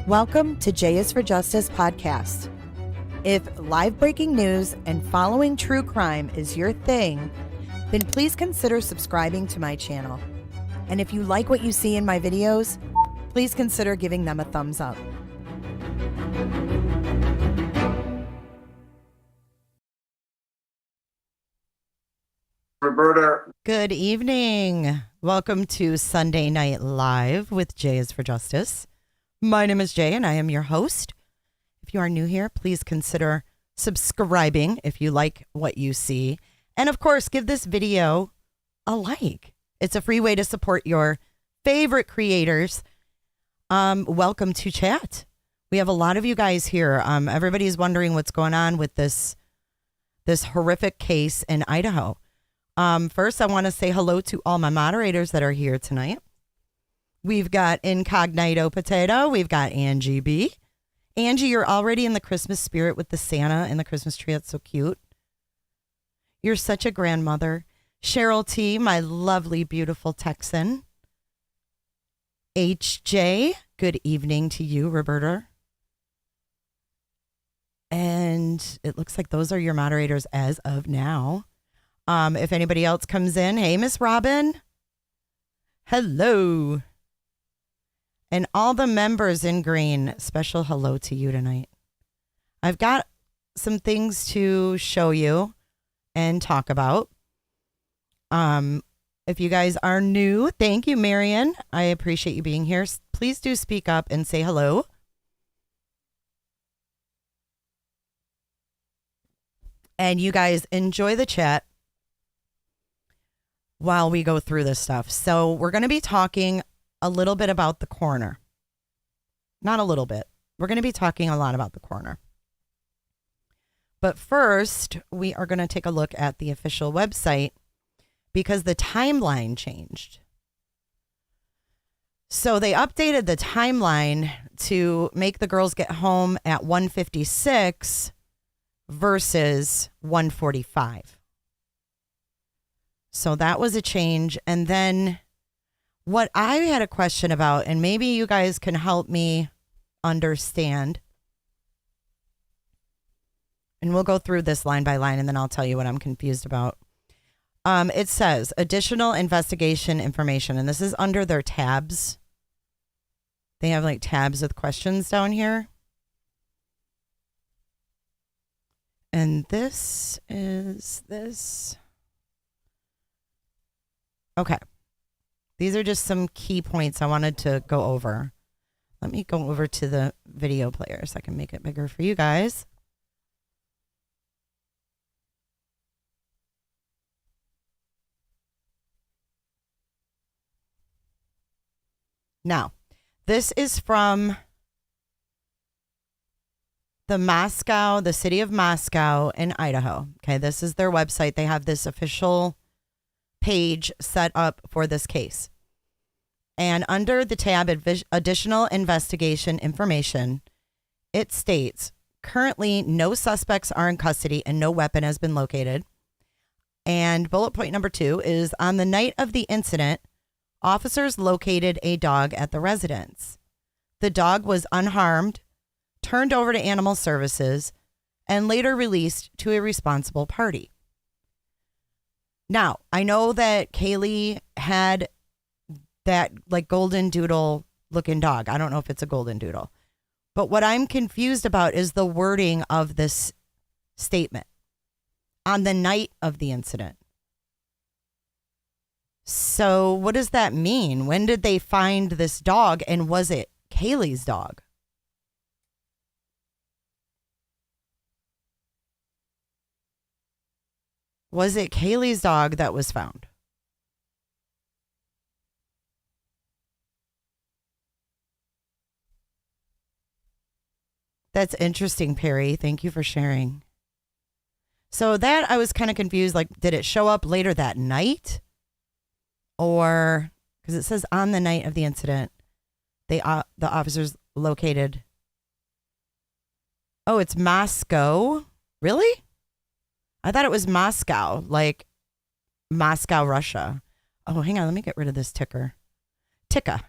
Welcome to J is for Justice podcast. If live breaking news and following true crime is your thing, then please consider subscribing to my channel. And if you like what you see in my videos, please consider giving them a thumbs up. Roberta. Good evening. Welcome to Sunday Night Live with J is for Justice. My name is Jay and I am your host. If you are new here, please consider subscribing if you like what you see. And of course, give this video a like. It's a free way to support your favorite creators. Welcome to chat. We have a lot of you guys here. Everybody's wondering what's going on with this horrific case in Idaho. First, I want to say hello to all my moderators that are here tonight. We've got Incognito Potato. We've got Angie B. Angie, you're already in the Christmas spirit with the Santa and the Christmas tree. That's so cute. You're such a grandmother. Cheryl T, my lovely, beautiful Texan. HJ, good evening to you, Roberta. And it looks like those are your moderators as of now. If anybody else comes in, hey, Miss Robin. Hello. And all the members in green, special hello to you tonight. I've got some things to show you and talk about. If you guys are new, thank you, Marion. I appreciate you being here. Please do speak up and say hello. And you guys enjoy the chat while we go through this stuff. So we're going to be talking a little bit about the coroner. Not a little bit. We're going to be talking a lot about the coroner. But first, we are going to take a look at the official website because the timeline changed. So they updated the timeline to make the girls get home at 1:56 versus 1:45. So that was a change. And then what I had a question about, and maybe you guys can help me understand, and we'll go through this line by line, and then I'll tell you what I'm confused about. It says additional investigation information, and this is under their tabs. They have like tabs with questions down here. And this is this. Okay. These are just some key points I wanted to go over. Let me go over to the video player so I can make it bigger for you guys. Now, this is from the city of Moscow in Idaho. Okay, this is their website. They have this official page set up for this case. And under the tab Additional Investigation Information, it states, currently no suspects are in custody and no weapon has been located. And bullet point number 2 is, on the night of the incident, officers located a dog at the residence. The dog was unharmed, turned over to animal services, and later released to a responsible party. Now, I know that Kaylee had that like golden doodle looking dog. I don't know if it's a golden doodle. But what I'm confused about is the wording of this statement. On the night of the incident. So what does that mean? When did they find this dog, and was it Kaylee's dog? Was it Kaylee's dog that was found? That's interesting, Perry. Thank you for sharing. So that I was kind of confused. Like, did it show up later that night? Or, because it says on the night of the incident, the officers located. Oh, it's Moscow. Really? I thought it was Moscow, like Moscow, Russia. Oh, hang on. Let me get rid of this ticker. Ticka.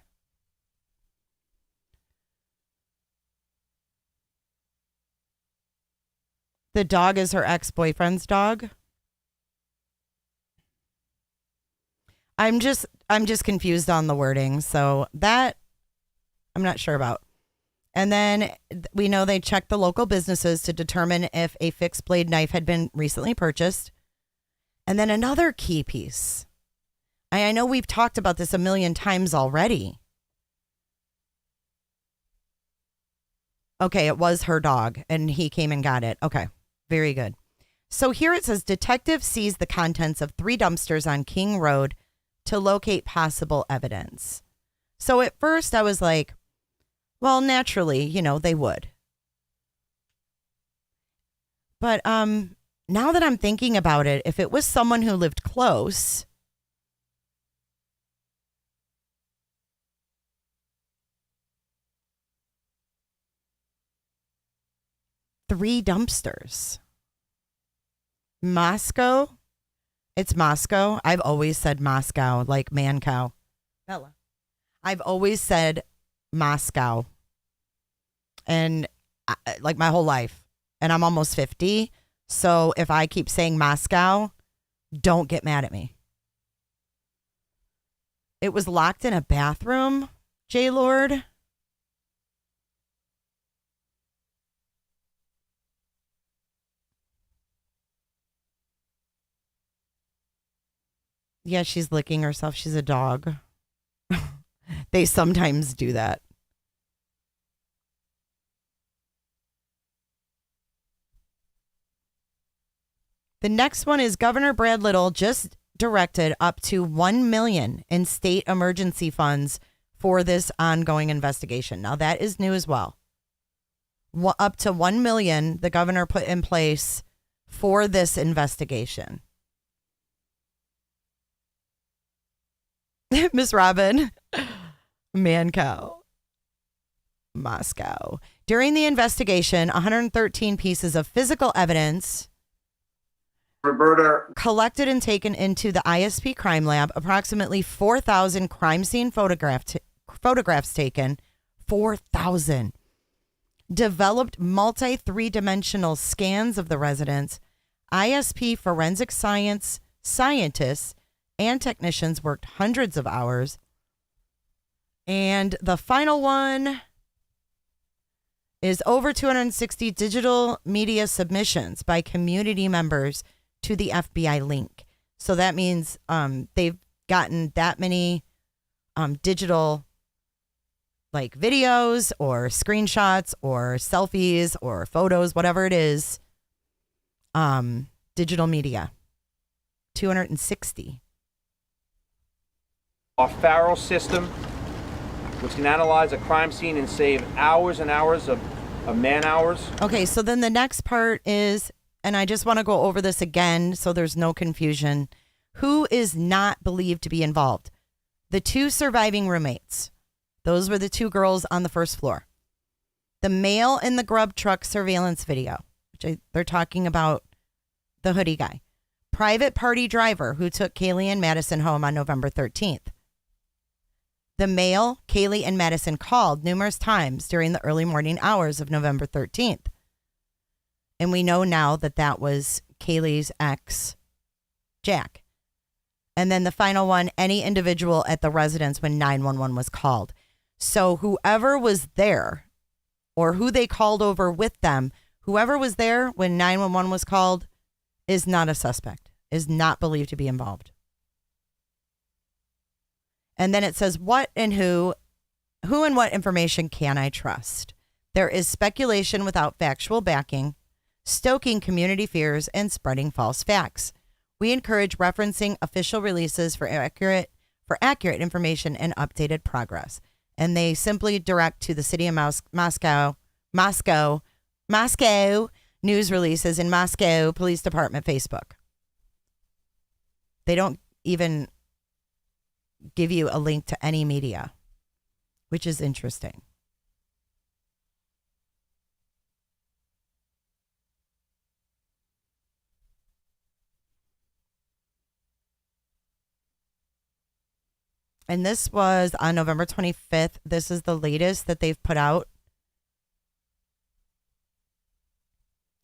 The dog is her ex-boyfriend's dog. I'm just confused on the wording, so that I'm not sure about. And then we know they checked the local businesses to determine if a fixed blade knife had been recently purchased. And then another key piece. I know we've talked about this a million times already. Okay, it was her dog, and he came and got it. Okay, very good. So here it says, detective sees the contents of 3 dumpsters on King Road to locate possible evidence. So at first I was like, well, naturally, they would. But now that I'm thinking about it, if it was someone who lived close, three dumpsters. Moscow? It's Moscow. I've always said Moscow, like man cow. Bella. I've always said Moscow. And like my whole life. And I'm almost 50. So if I keep saying Moscow, don't get mad at me. It was locked in a bathroom, J Lord. Yeah, she's licking herself. She's a dog. They sometimes do that. The next one is Governor Brad Little just directed up to $1 million in state emergency funds for this ongoing investigation. Now that is new as well. Up to $1 million the governor put in place for this investigation. Miss Robin, man cow, Moscow. During the investigation, 113 pieces of physical evidence collected and taken into the ISP crime lab, approximately 4,000 crime scene photographs taken, 4,000. Developed multi 3-dimensional scans of the residence. ISP forensic science scientists and technicians worked hundreds of hours. And the final one is over 260 digital media submissions by community members to the FBI link. So that means they've gotten that many digital like videos or screenshots or selfies or photos, whatever it is, digital media. 260. Our Faro system, which can analyze a crime scene and save hours and hours of man hours. Okay, so then the next part is, and I just want to go over this again so there's no confusion. Who is not believed to be involved? The two surviving roommates. Those were the two girls on the first floor. The male in the grub truck surveillance video, which they're talking about the hoodie guy. Private party driver who took Kaylee and Madison home on November 13th. The male Kaylee and Madison called numerous times during the early morning hours of November 13th. And we know now that that was Kaylee's ex, Jack. And then the final one, any individual at the residence when 911 was called. So whoever was there or who they called over with them, whoever was there when 911 was called is not a suspect, is not believed to be involved. And then it says what and who and what information can I trust? There is speculation without factual backing, stoking community fears, and spreading false facts. We encourage referencing official releases for accurate information and updated progress. And they simply direct to the city of Moscow news releases in Moscow Police Department Facebook. They don't even give you a link to any media, which is interesting. And this was on November 25th. This is the latest that they've put out.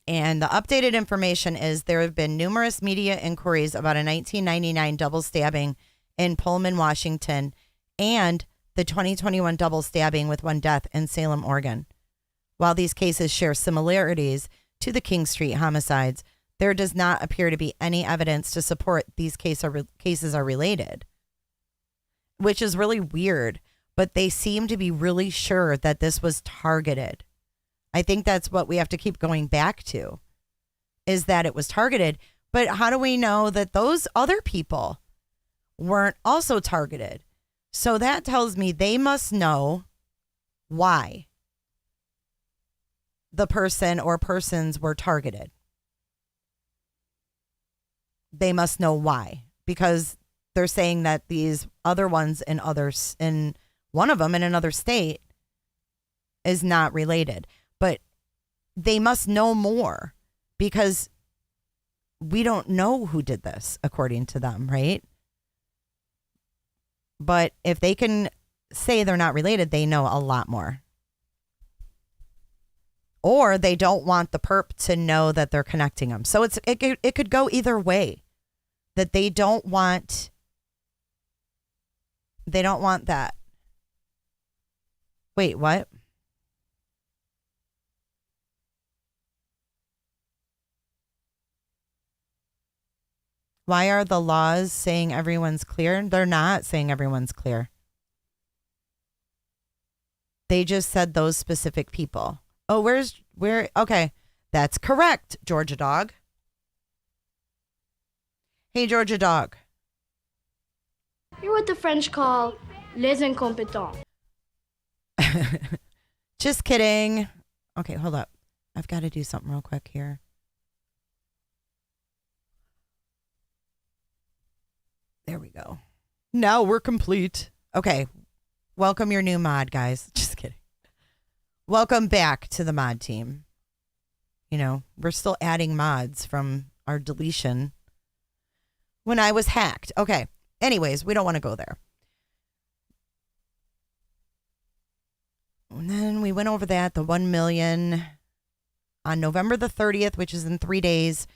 And the updated information is there have been numerous media inquiries about a 1999 double stabbing in Pullman, Washington, and the 2021 double stabbing with one death in Salem, Oregon. While these cases share similarities to the King Street homicides, there does not appear to be any evidence to support these cases are related. Which is really weird, but they seem to be really sure that this was targeted. I think that's what we have to keep going back to, is that it was targeted. But how do we know that those other people weren't also targeted? So that tells me they must know why the person or persons were targeted. They must know why, because they're saying that these other ones in one of them in another state is not related. But they must know more because we don't know who did this, according to them, right? But if they can say they're not related, they know a lot more. Or they don't want the perp to know that they're connecting them. So it could go either way. That they don't want that. Wait, what? Why are the laws saying everyone's clear? They're not saying everyone's clear. They just said those specific people. Oh, where? Okay, that's correct, Georgia Dog. Hey, Georgia Dog. You're what the French call les incompetents. Just kidding. Okay, hold up. I've got to do something real quick here. There we go. Now we're complete. Okay. Welcome your new mod, guys. Just kidding. Welcome back to the mod team. You know, we're still adding mods from our deletion when I was hacked. Okay. Anyways, we don't want to go there. And then we went over that, the 1 million on November the 30th, which is in 3 days.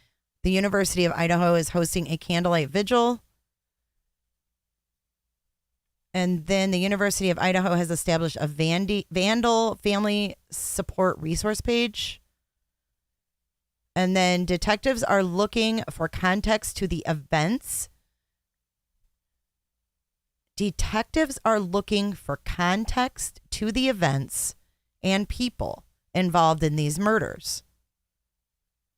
The University of Idaho is hosting a candlelight vigil. And then the University of Idaho has established a Vandal family support resource page. And then detectives are looking for context to the events. Detectives are looking for context to the events and people involved in these murders.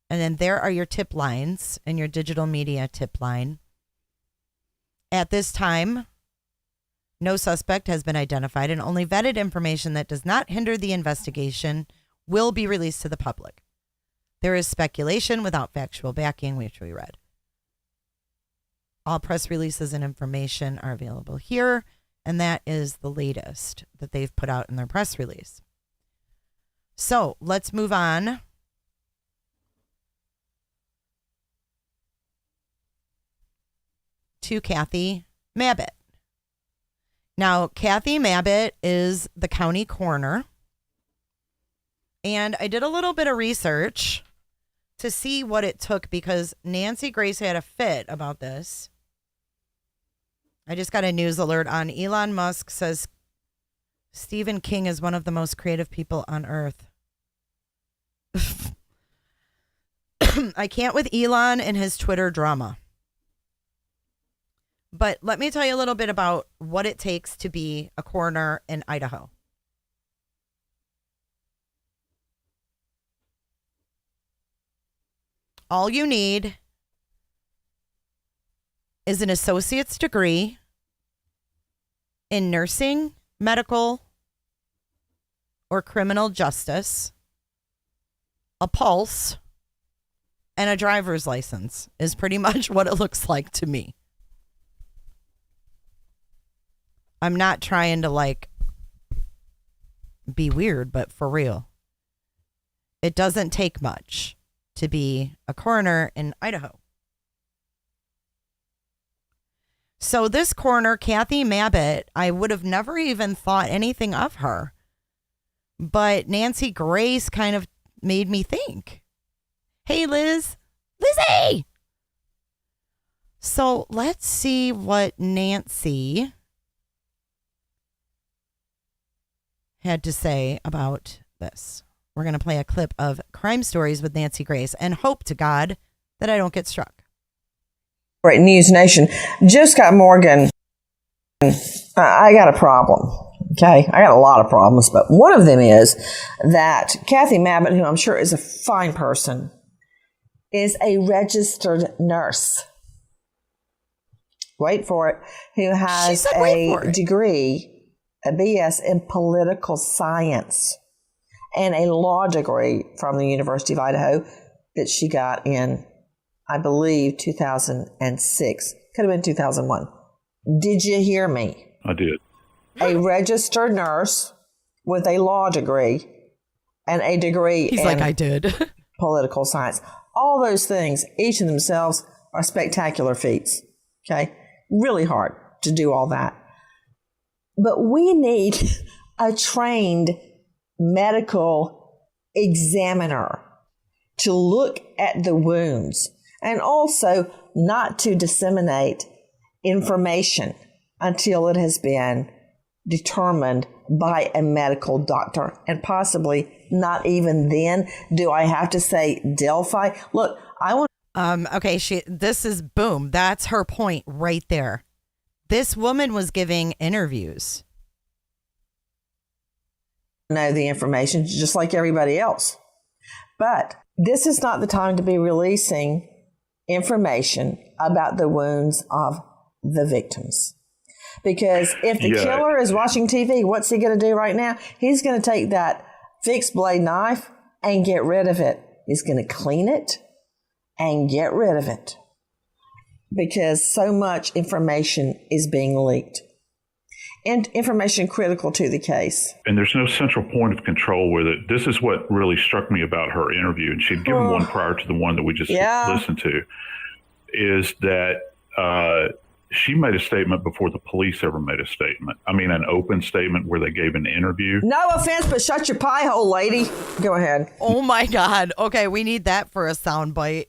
And then there are your tip lines and your digital media tip line. At this time, no suspect has been identified, and only vetted information that does not hinder the investigation will be released to the public. There is speculation without factual backing, which we read. All press releases and information are available here, and that is the latest that they've put out in their press release. So let's move on to Kathy Mabbitt. Now, Kathy Mabbitt is the county coroner, and I did a little bit of research to see what it took because Nancy Grace had a fit about this. I just got a news alert on Elon Musk says Stephen King is one of the most creative people on earth. I can't with Elon and his Twitter drama. But let me tell you a little bit about what it takes to be a coroner in Idaho. All you need is an associate's degree in nursing, medical, or criminal justice, a pulse, and a driver's license is pretty much what it looks like to me. I'm not trying to be weird, but for real. It doesn't take much to be a coroner in Idaho. So this coroner, Kathy Mabbitt, I would have never even thought anything of her. But Nancy Grace kind of made me think. Hey, Lizzie! So let's see what Nancy had to say about this. We're going to play a clip of Crime Stories with Nancy Grace and hope to God that I don't get struck. Right, News Nation. Just got Morgan. I got a problem. Okay, I got a lot of problems, but one of them is that Kathy Mabbitt, who I'm sure is a fine person, is a registered nurse. Wait for it. Who has a degree, a BS in political science, and a law degree from the University of Idaho that she got in, I believe, 2006. Could have been 2001. Did you hear me? I did. A registered nurse with a law degree and a degree in I did. political science. All those things, each of themselves, are spectacular feats. Okay? Really hard to do all that. But we need a trained medical examiner to look at the wounds and also not to disseminate information until it has been determined by a medical doctor, and possibly not even then do I have to say Delphi. Look, I want okay, this is boom. That's her point right there. This woman was giving interviews. Know the information just like everybody else. But this is not the time to be releasing information about the wounds of the victims. Because if the killer is watching TV, what's he going to do right now? He's going to take that fixed blade knife and get rid of it. He's going to clean it and get rid of it. Because so much information is being leaked. And information critical to the case. And there's no central point of control with it. This is what really struck me about her interview, and she'd given one prior to the one that we just listened to, is that she made a statement before the police ever made a statement. I mean, an open statement where they gave an interview. No offense, but shut your pie hole, lady. Go ahead. Oh, my God. Okay, we need that for a soundbite.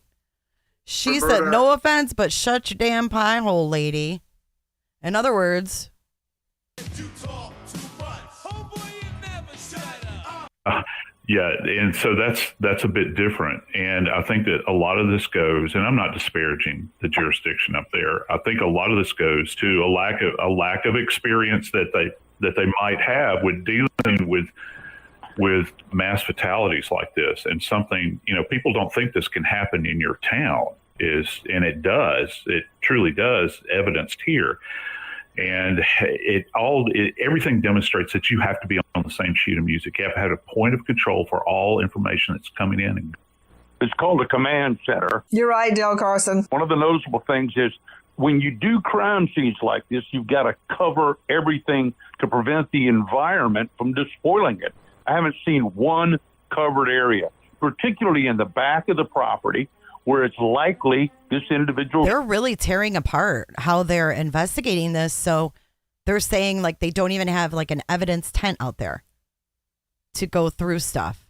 She said, no offense, but shut your damn pie hole, lady. In other words, Yeah, and so that's a bit different, and I think that a lot of this goes, and I'm not disparaging the jurisdiction up there. I think a lot of this goes to a lack of experience that they might have with dealing with mass fatalities like this, and something, people don't think this can happen in your town, and it does. It truly does, evidenced here. And everything demonstrates that you have to be on the same sheet of music. You have to have a point of control for all information that's coming in. It's called a command center. You're right, Dale Carson. One of the noticeable things is when you do crime scenes like this, you've got to cover everything to prevent the environment from despoiling it. I haven't seen one covered area, particularly in the back of the property, where it's likely this individual... They're really tearing apart how they're investigating this. So they're saying like they don't even have like an evidence tent out there to go through stuff.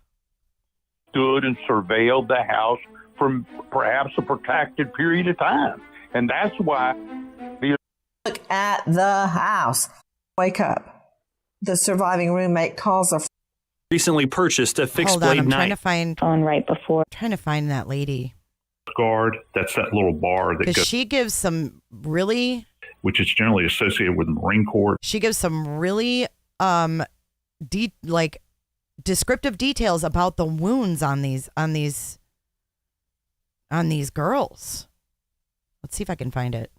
Stood and surveilled the house for perhaps a protracted period of time. And that's why... Look at the house. Wake up. The surviving roommate calls a... Recently purchased a fixed Hold on, blade I'm trying knife. to find... On right before. Trying to find that lady. Guard, that's that little bar that Because she gives some really... which is generally associated with the Marine Corps. She gives some really descriptive details about the wounds on these girls. Let's see if I can find it.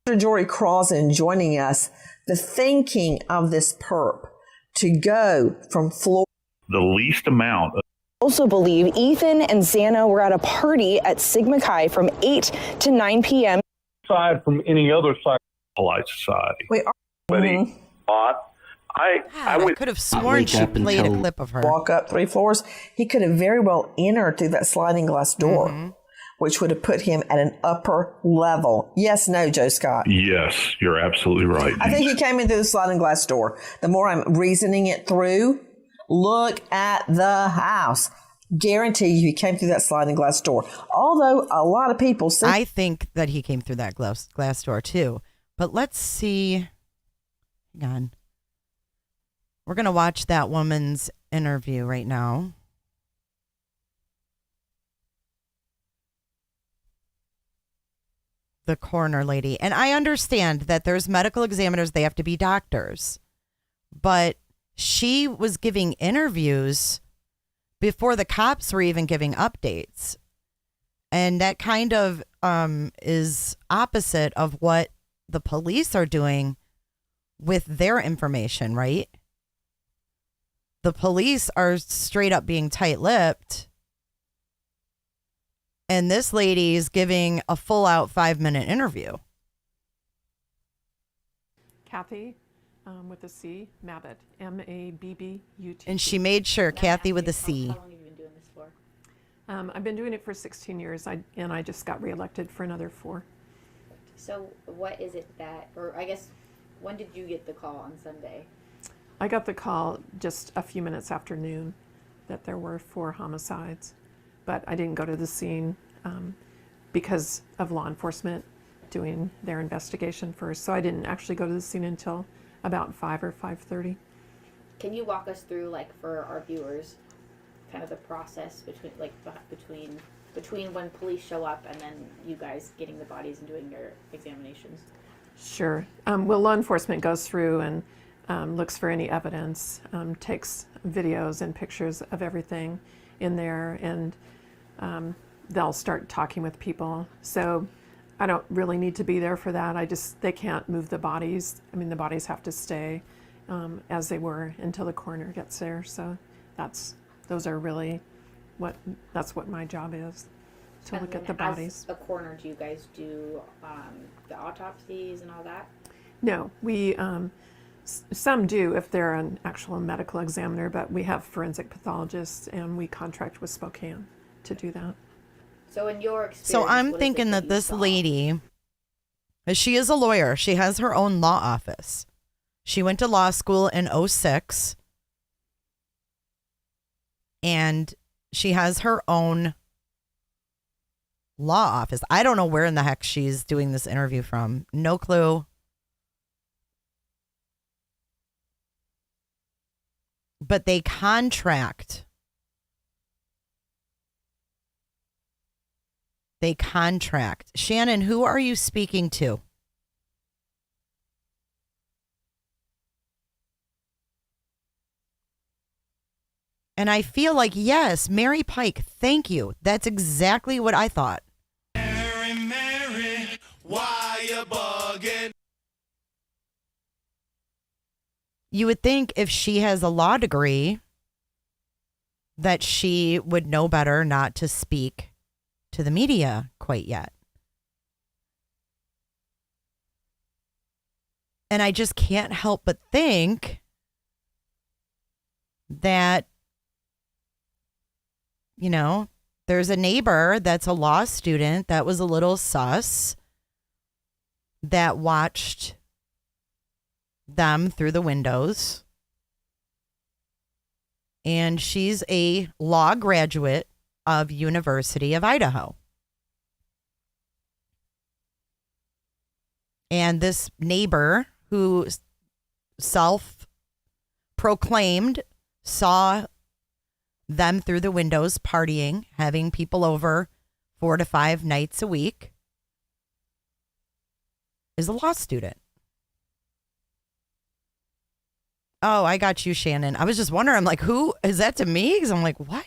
Dr. Jory Crossan joining us. The thinking of this perp to go from Florida. The least amount of... Also believe Ethan and Xana were at a party at Sigma Chi from 8 to 9 p.m. Aside from any other side, polite society. Wait, I could have sworn she played a clip of her. Walk up 3 floors. He could have very well entered through that sliding glass door, which would have put him at an upper level. Yes, no, Joe Scott. Yes, you're absolutely right. I think he came in through the sliding glass door. The more I'm reasoning it through, look at the house. Guarantee you he came through that sliding glass door. Although a lot of people say... I think that he came through that glass door too. But let's see. Hang on. We're going to watch that woman's interview right now. The coroner lady. And I understand that there's medical examiners. They have to be doctors. But she was giving interviews before the cops were even giving updates. And that kind of is opposite of what the police are doing with their information, right? The police are straight up being tight-lipped. And this lady is giving a full-out 5-minute interview. Kathy with a C, Mabbutt, Mabbutt. And she made sure, Kathy with a C. How long have you been doing this for? I've been doing it for 16 years, and I just got reelected for another 4. So what is it that, or I guess, when did you get the call on Sunday? I got the call just a few minutes after noon that there were 4 homicides, but I didn't go to the scene because of law enforcement doing their investigation first. So I didn't actually go to the scene until about 5 or 5:30. Can you walk us through, like, for our viewers, kind of the process between when police show up and then you guys getting the bodies and doing your examinations? Sure. Well, law enforcement goes through and looks for any evidence, takes videos and pictures of everything in there, and they'll start talking with people. So I don't really need to be there for that. They can't move the bodies. I mean, the bodies have to stay as they were until the coroner gets there. So that's what my job is, to look at the bodies. As a coroner, do you guys do the autopsies and all that? No, we some do if they're an actual medical examiner, but we have forensic pathologists and we contract with Spokane to do that. So in your experience, so I'm thinking that this lady, she is a lawyer. She has her own law office. She went to law school in 2006. And she has her own law office. I don't know where in the heck she's doing this interview from. No clue. but they contract. They contract. Shannon, who are you speaking to? And I feel like, yes, Mary Pike, thank you. That's exactly what I thought. Mary, why you bugging? You would think if she has a law degree that she would know better not to speak to the media quite yet. And I just can't help but think that, you know, there's a neighbor that's a law student that was a little sus that watched them through the windows. And she's a law graduate of University of Idaho. And this neighbor who self-proclaimed saw them through the windows partying, having people over 4 to 5 nights a week, is a law student. Oh, I got you, Shannon. I was just wondering, I'm like, who is that to me? Because I'm like, what?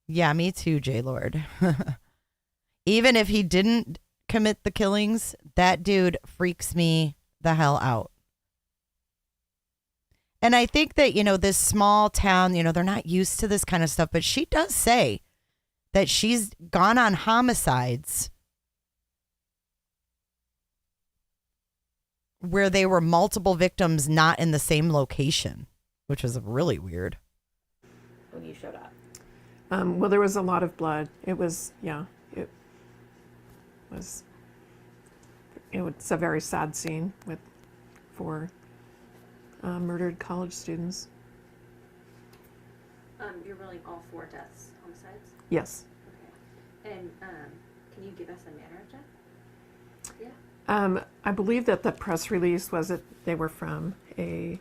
Yeah, me too, J-Lord. Even if he didn't commit the killings, that dude freaks me the hell out. And I think that, you know, this small town, you know, they're not used to this kind of stuff, but she does say that she's gone on homicides where they were multiple victims not in the same location, which was really weird. When you showed up. Well, there was a lot of blood. It was a very sad scene for murdered college students. You're ruling all 4 deaths homicides? Yes. Okay. And can you give us a manner of death? Yeah. I believe that the press release was that they were from a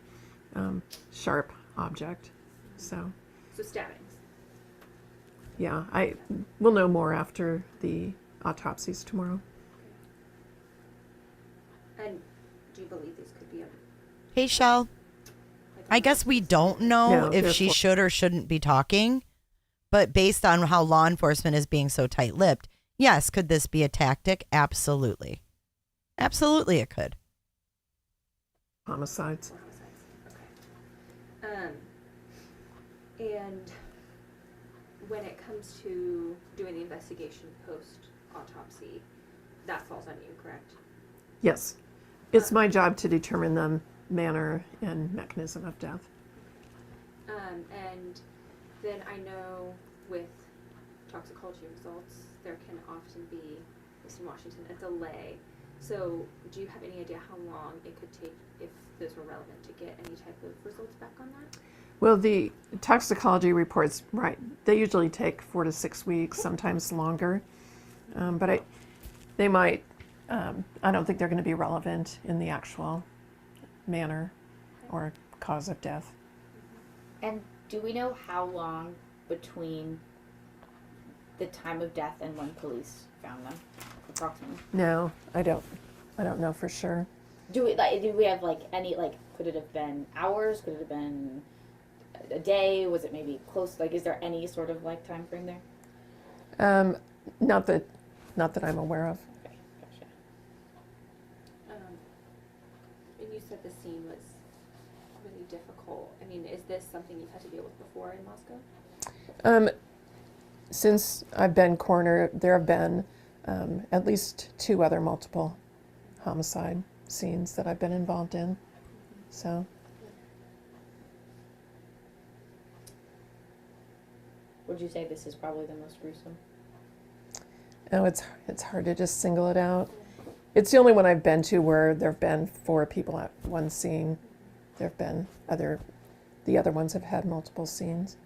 sharp object. So stabbings. Yeah, we'll know more after the autopsies tomorrow. And do you believe these could be a... Hey, Shell. I guess we don't know if she should or shouldn't be talking, but based on how law enforcement is being so tight-lipped, yes, could this be a tactic? Absolutely. Absolutely it could. Homicides. Okay. And when it comes to doing the investigation post-autopsy, that falls on you, correct? Yes. It's my job to determine the manner and mechanism of death. And then I know with toxicology results, there can often be, at least in Washington, a delay. So do you have any idea how long it could take, if those were relevant, to get any type of results back on that? Well, the toxicology reports, right, they usually take 4 to 6 weeks, sometimes longer. But they might, I don't think they're going to be relevant in the actual manner or cause of death. And do we know how long between the time of death and when police found them, approximately? No, I don't know for sure. Do we have any, could it have been hours? Could it have been a day? Was it maybe close? Is there any sort of time frame there? Not that I'm aware of. Okay, gotcha. And you said the scene was really difficult. I mean, is this something you've had to deal with before in Moscow? Since I've been coroner, there have been at least 2 other multiple homicide scenes that I've been involved in. So. Would you say this is probably the most gruesome? Oh, it's hard to just single it out. It's the only one I've been to where there have been 4 people at one scene. There have been the other ones have had multiple scenes.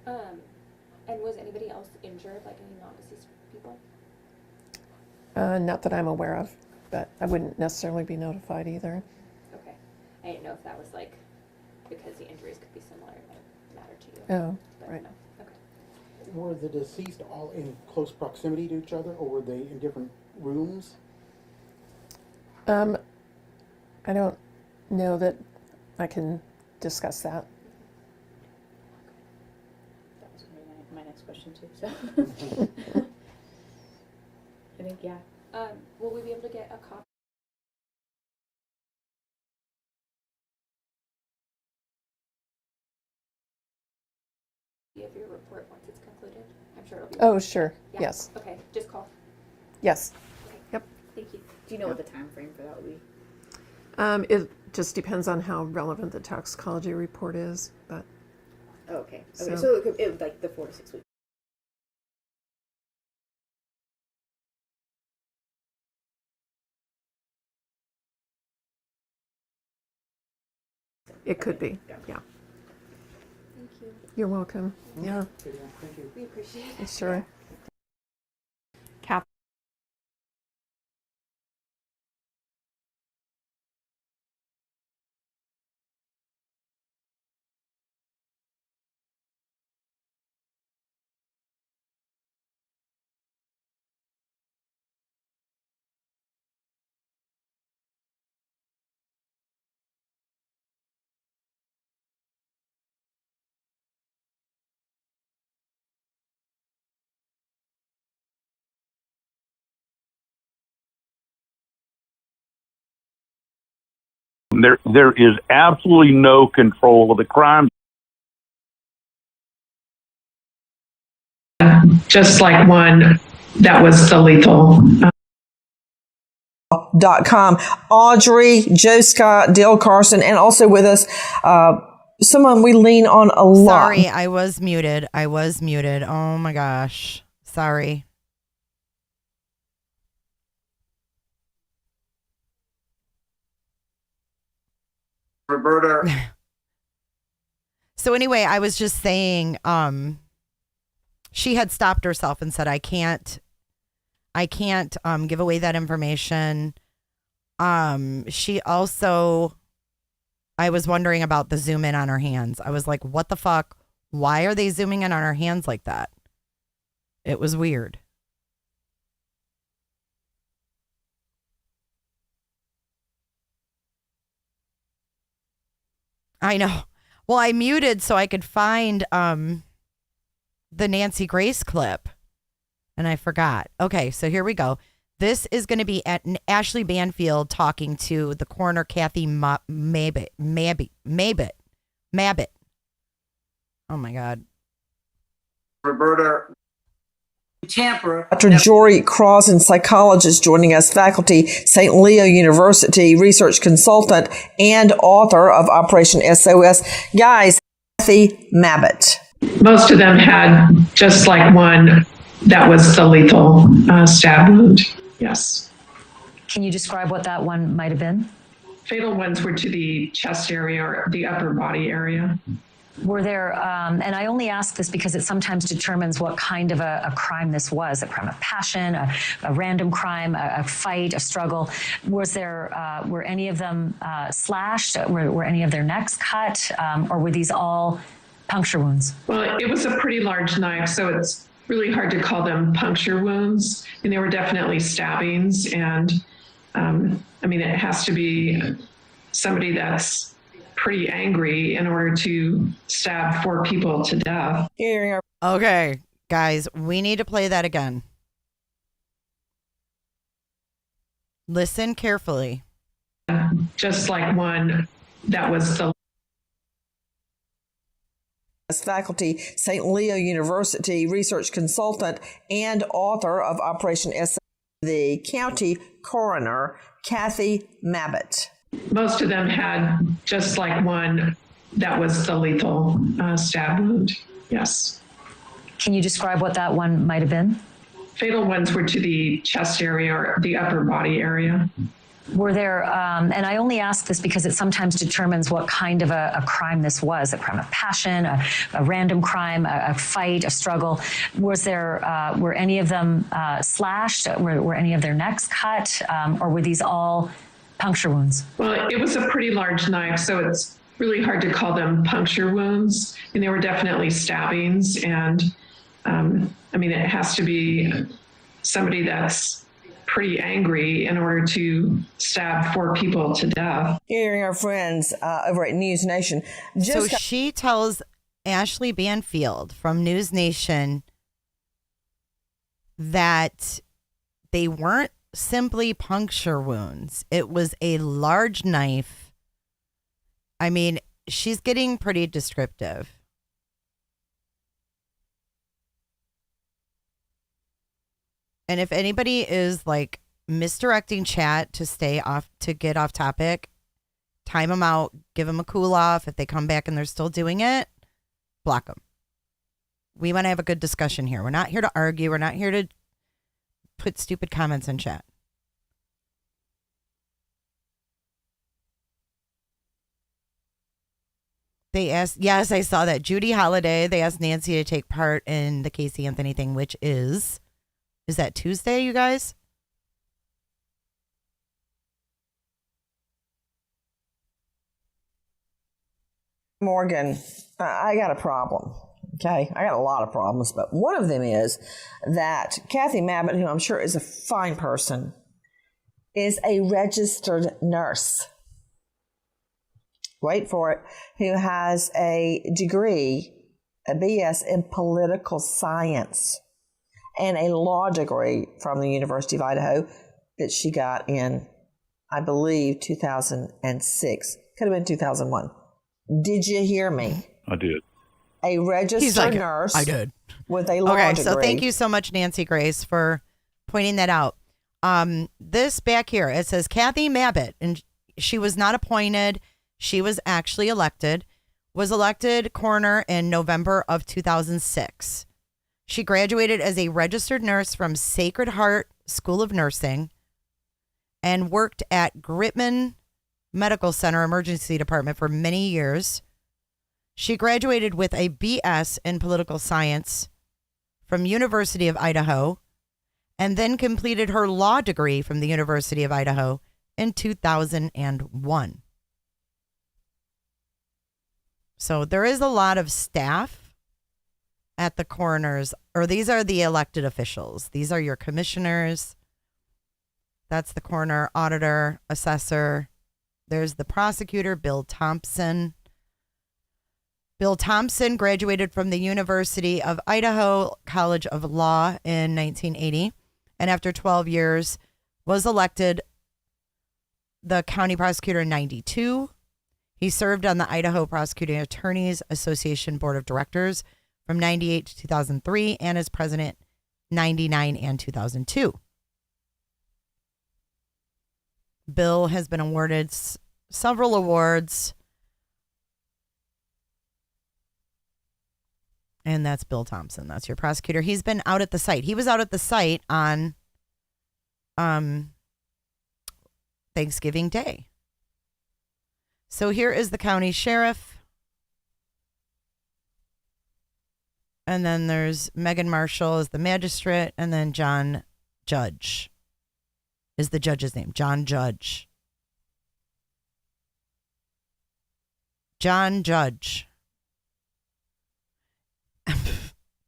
And was anybody else injured, like any non-deceased people? Not that I'm aware of, but I wouldn't necessarily be notified either. Okay. I didn't know if that was like because the injuries could be similar, it might matter to you. Oh, but right. No. Okay. Were the deceased all in close proximity to each other, or were they in different rooms? I don't know that I can discuss that. That was gonna be my next question too. So I think yeah. Will we be able to get a copy of your report once it's concluded? I'm sure it'll be. Oh, sure. Yeah. Yes. Okay. Just call. Yes. Okay. Yep. Thank you. Do you know what the time frame for that will be? It just depends on how relevant the toxicology report is, but. Oh, okay. Okay. So it would like the 4 to 6 weeks. It could be. Yeah. Thank you. You're welcome. Yeah. Okay, yeah, thank you. We appreciate it. Sure. Cap. There is absolutely no control of the crime. Just like one that was the lethal. .com. Audrey, Joe Scott, Dale Carson, and also with us, someone we lean on a lot. Sorry, I was muted. Oh my gosh. Sorry. Roberta. So anyway, I was just saying, she had stopped herself and said, I can't give away that information. She also, I was wondering about the zoom in on her hands. I was like, what the fuck? Why are they zooming in on her hands like that? It was weird. I know. Well, I muted so I could find the Nancy Grace clip, and I forgot. Okay, so here we go. This is going to be at Ashley Banfield talking to the coroner, Kathy Mabit. Oh my God. Roberta. Tamper. Dr. Jory Crossan, psychologist, joining us, faculty, St. Leo University, research consultant, and author of Operation SOS. Guys, Kathy Mabit. Most of them had just like one that was the lethal stab wound. Yes. Can you describe what that one might have been? Fatal ones were to the chest area or the upper body area. Were there, and I only ask this because it sometimes determines what kind of a crime this was, a crime of passion, a random crime, a fight, a struggle. Was there, were any of them slashed? Were any of their necks cut? Or were these all puncture wounds? Well, it was a pretty large knife, so it's really hard to call them puncture wounds. And they were definitely stabbings. And I mean, it has to be somebody that's pretty angry in order to stab 4 people to death. Okay, guys, we need to play that again. Listen carefully. Just like one that was the Faculty, St. Leo University, research consultant, and author of Operation SOS, the county coroner, Kathy Mabit. Most of them had just like one that was the lethal stab wound. Yes. Can you describe what that one might have been? Fatal ones were to the chest area or the upper body area. Were there, and I only ask this because it sometimes determines what kind of a crime this was, a crime of passion, a random crime, a fight, a struggle. Was there, were any of them slashed? Were any of their necks cut? Or were these all puncture wounds? Well, it was a pretty large knife, so it's really hard to call them puncture wounds. And they were definitely stabbings. And I mean, it has to be somebody that's pretty angry in order to stab 4 people to death. Hearing our friends over at News Nation. So she tells Ashley Banfield from News Nation that they weren't simply puncture wounds. It was a large knife. I mean, she's getting pretty descriptive. And if anybody is like misdirecting chat to get off topic, time them out, give them a cool off. If they come back and they're still doing it, block them. We want to have a good discussion here. We're not here to argue. We're not here to put stupid comments in chat. They asked, yes, I saw that. Judy Holliday, they asked Nancy to take part in the Casey Anthony thing, which is that Tuesday, you guys? Morgan, I got a problem. Okay, I got a lot of problems, but one of them is that Kathy Mabbitt, who I'm sure is a fine person, is a registered nurse. Wait for it, who has a degree, a BS in political science, and a law degree from the University of Idaho that she got in, I believe, 2006. Could have been 2001. Did you hear me? I did. A registered nurse. I did. With a law degree. So thank you so much, Nancy Grace, for pointing that out. This back here, it says Kathy Mabbitt, and she was not appointed. She was actually elected, was elected coroner in November of 2006. She graduated as a registered nurse from Sacred Heart School of Nursing and worked at Gritman Medical Center Emergency Department for many years. She graduated with a BS in political science from University of Idaho and then completed her law degree from the University of Idaho in 2001. So there is a lot of staff at the coroners, or these are the elected officials. These are your commissioners. That's the coroner, auditor, assessor. There's the prosecutor, Bill Thompson. Bill Thompson graduated from the University of Idaho College of Law in 1980, and after 12 years was elected the county prosecutor in 92. He served on the Idaho Prosecuting Attorneys Association Board of Directors from 98 to 2003 and as president 99 and 2002. Bill has been awarded several awards. And that's Bill Thompson. That's your prosecutor. He's been out at the site. He was out at the site on Thanksgiving Day. So here is the county sheriff. And then there's Megan Marshall as the magistrate. And then John Judge is the judge's name. John Judge. John Judge.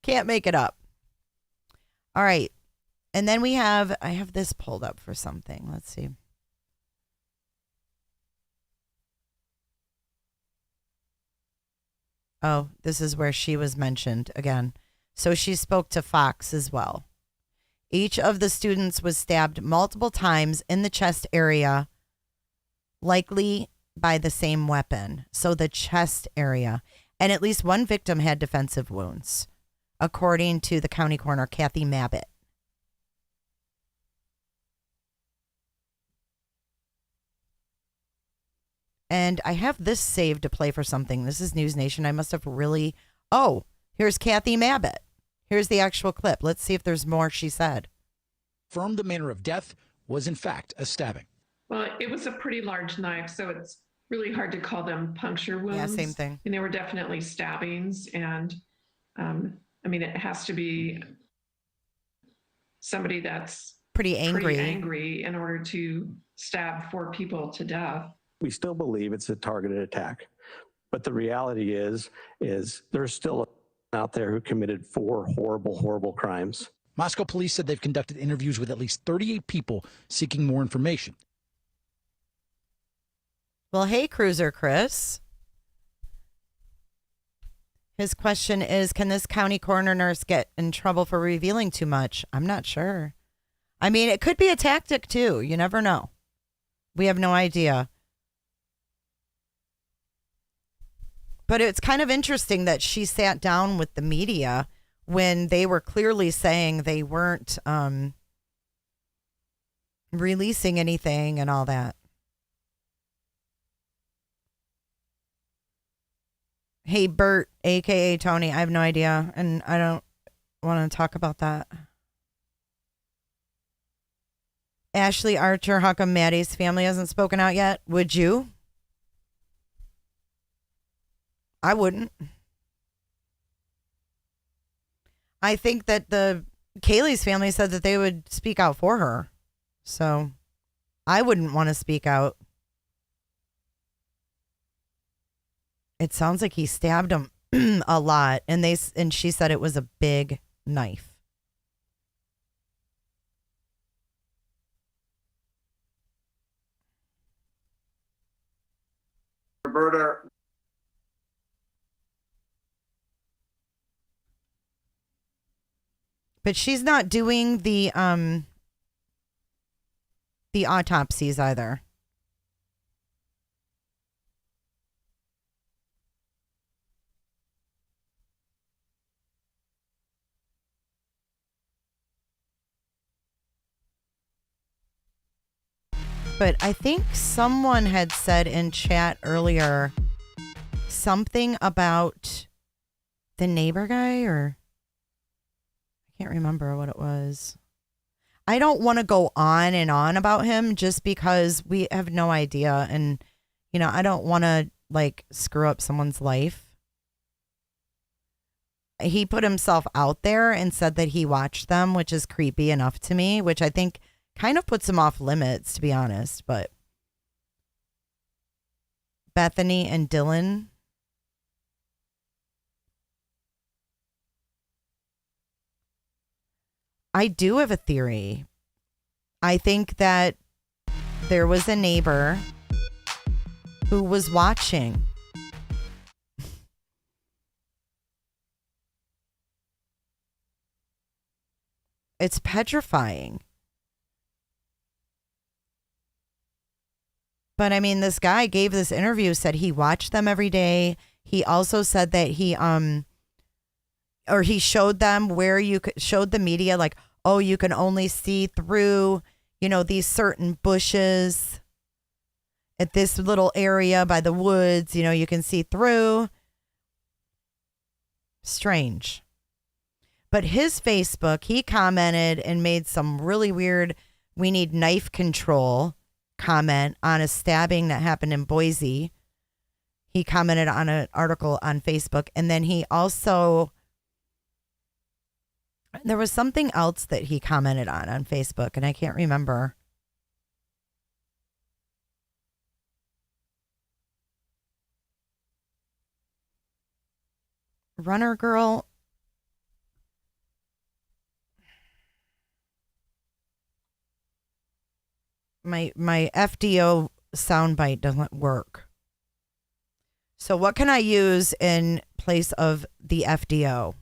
Can't make it up. All right. And then I have this pulled up for something. Let's see. Oh, this is where she was mentioned again. So she spoke to Fox as well. Each of the students was stabbed multiple times in the chest area, likely by the same weapon. So the chest area. And at least one victim had defensive wounds, according to the county coroner, Kathy Mabbitt. And I have this saved to play for something. This is News Nation. I must have really... Oh, here's Kathy Mabbitt. Here's the actual clip. Let's see if there's more she said. Confirmed the manner of death was in fact a stabbing. Well, it was a pretty large knife, so it's really hard to call them puncture wounds. Yeah, same thing. And they were definitely stabbings. And I mean, it has to be somebody that's pretty angry in order to stab 4 people to death. We still believe it's a targeted attack. But the reality is there's still out there who committed 4 horrible, horrible crimes. Moscow police said they've conducted interviews with at least 38 people seeking more information. Well, hey, Cruiser Chris. His question is, can this county coroner nurse get in trouble for revealing too much? I'm not sure. I mean, it could be a tactic, too. You never know. We have no idea. But it's kind of interesting that she sat down with the media when they were clearly saying they weren't releasing anything and all that. Hey, Bert, a.k.a. Tony, I have no idea, and I don't want to talk about that. Ashley Archer, how come Maddie's family hasn't spoken out yet? Would you? I wouldn't. I think that the Kaylee's family said that they would speak out for her. So I wouldn't want to speak out. It sounds like he stabbed him a lot, and she said it was a big knife. Roberta. But she's not doing the autopsies either. But I think someone had said in chat earlier something about the neighbor guy, or I can't remember what it was. I don't want to go on and on about him just because we have no idea. And, you know, I don't want to like screw up someone's life. He put himself out there and said that he watched them, which is creepy enough to me, which I think kind of puts him off limits, to be honest. But Bethany and Dylan. I do have a theory. I think that there was a neighbor who was watching. It's petrifying. But I mean, this guy gave this interview, said he watched them every day. He also said that he showed them where showed the media like, oh, you can only see through, you know, these certain bushes at this little area by the woods, you know, you can see through. Strange. But his Facebook, he commented and made some really weird, we need knife control comment on a stabbing that happened in Boise. He commented on an article on Facebook. And then he also, there was something else that he commented on Facebook, and I can't remember. Runner Girl. My FDO soundbite doesn't work. So what can I use in place of the FDO?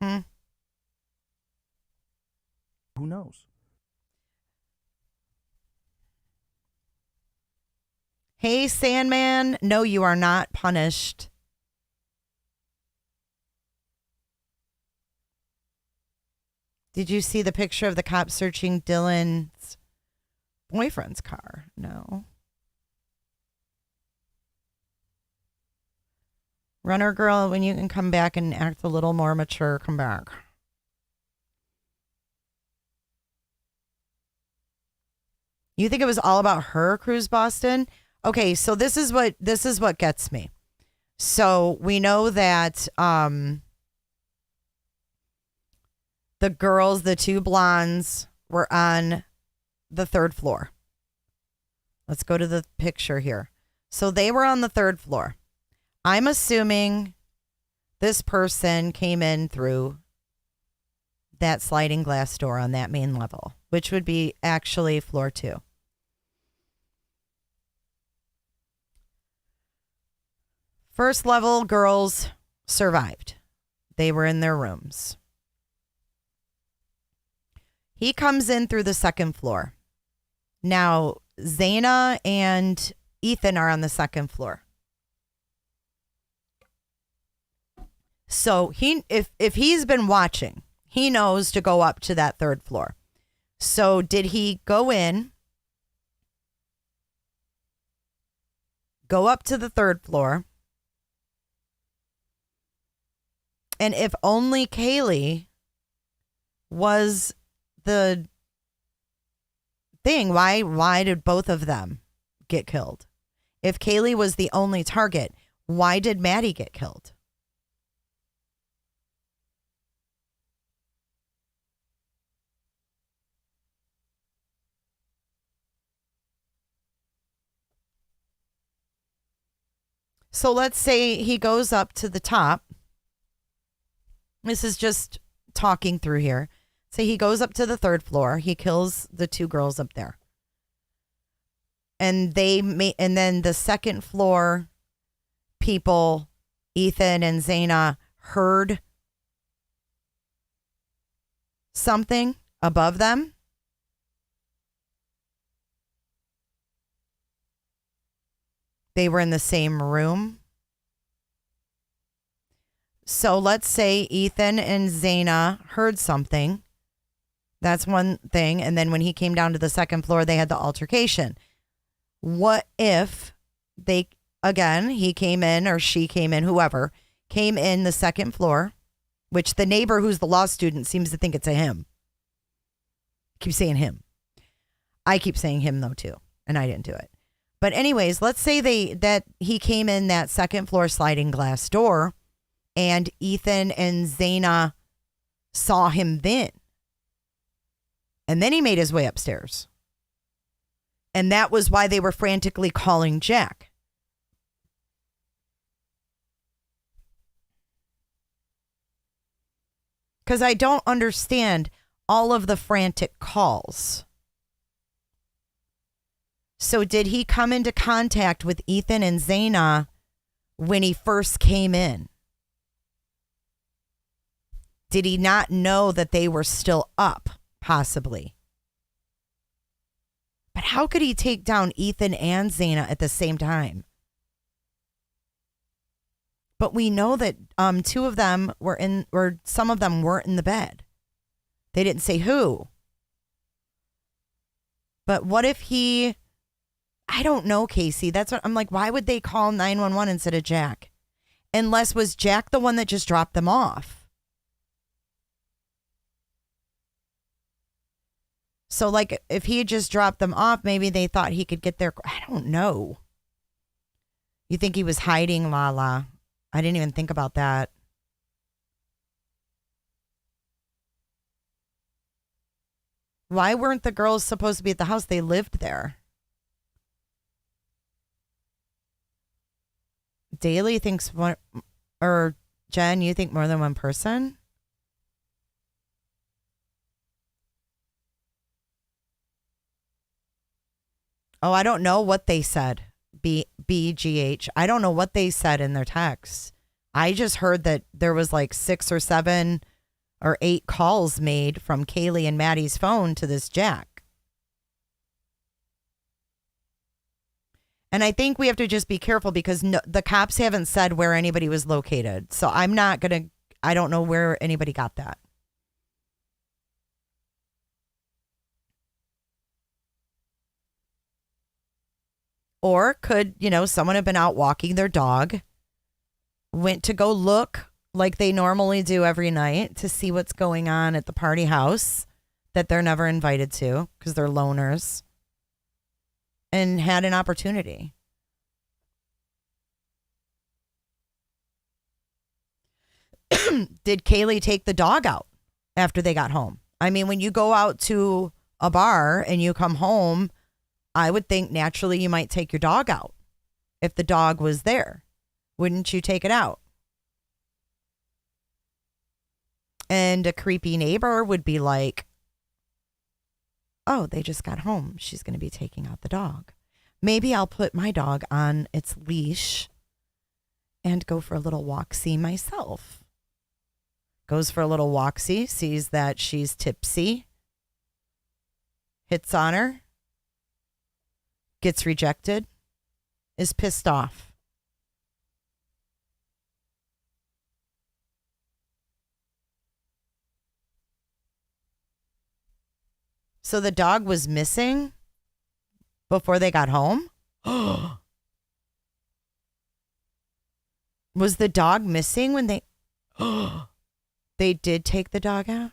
Who knows? Hey, Sandman. No, you are not punished. Did you see the picture of the cop searching Dylan's boyfriend's car? No. Runner girl, when you can come back and act a little more mature, come back. You think it was all about her, Cruise Boston? Okay, so this is what gets me. So we know that the girls, the two blondes, were on the third floor. Let's go to the picture here. So they were on the third floor. I'm assuming this person came in through that sliding glass door on that main level, which would be actually floor 2. First level girls survived. They were in their rooms. He comes in through the second floor. Now, Zaina and Ethan are on the second floor. So if he's been watching, he knows to go up to that third floor. So did he go in, go up to the third floor? And if only Kaylee was the thing, why did both of them get killed? If Kaylee was the only target, why did Maddie get killed? So let's say he goes up to the top. This is just talking through here. Say he goes up to the third floor. He kills the two girls up there. And then the second floor people, Ethan and Zaina, heard something above them. They were in the same room. So let's say Ethan and Zaina heard something. That's one thing. And then when he came down to the second floor, they had the altercation. What if he came in, or she came in, whoever came in the second floor, which the neighbor who's the law student seems to think it's a him. Keep saying him. I keep saying him though too, and I didn't do it. But anyways, let's say that he came in that second floor sliding glass door, and Ethan and Zaina saw him then. And then he made his way upstairs. And that was why they were frantically calling Jack. Because I don't understand all of the frantic calls. So did he come into contact with Ethan and Zaina when he first came in? Did he not know that they were still up, possibly? But how could he take down Ethan and Zaina at the same time? But we know that two of them were in, or some of them weren't in the bed. They didn't say who. But what if I don't know, Casey. That's what I'm like. Why would they call 911 instead of Jack? Unless was Jack the one that just dropped them off? So, like, if he had just dropped them off, maybe they thought he could get there. I don't know. You think he was hiding, Lala? I didn't even think about that. Why weren't the girls supposed to be at the house? They lived there. Daly thinks one, or Jen, you think more than one person? Oh, I don't know what they said. BGH. I don't know what they said in their text. I just heard that there was like 6 or 7 or 8 calls made from Kaylee and Maddie's phone to this Jack. And I think we have to just be careful because the cops haven't said where anybody was located. So I don't know where anybody got that. Or could, someone have been out walking their dog, went to go look like they normally do every night to see what's going on at the party house that they're never invited to because they're loners, and had an opportunity. Did Kaylee take the dog out after they got home? I mean, when you go out to a bar and you come home, I would think naturally you might take your dog out. If the dog was there, wouldn't you take it out? And a creepy neighbor would be like, oh, they just got home. She's going to be taking out the dog. Maybe I'll put my dog on its leash and go for a little walk-see myself. Goes for a little walk-see, sees that she's tipsy, hits on her, gets rejected, is pissed off. So the dog was missing before they got home? Was the dog missing when they... They did take the dog out?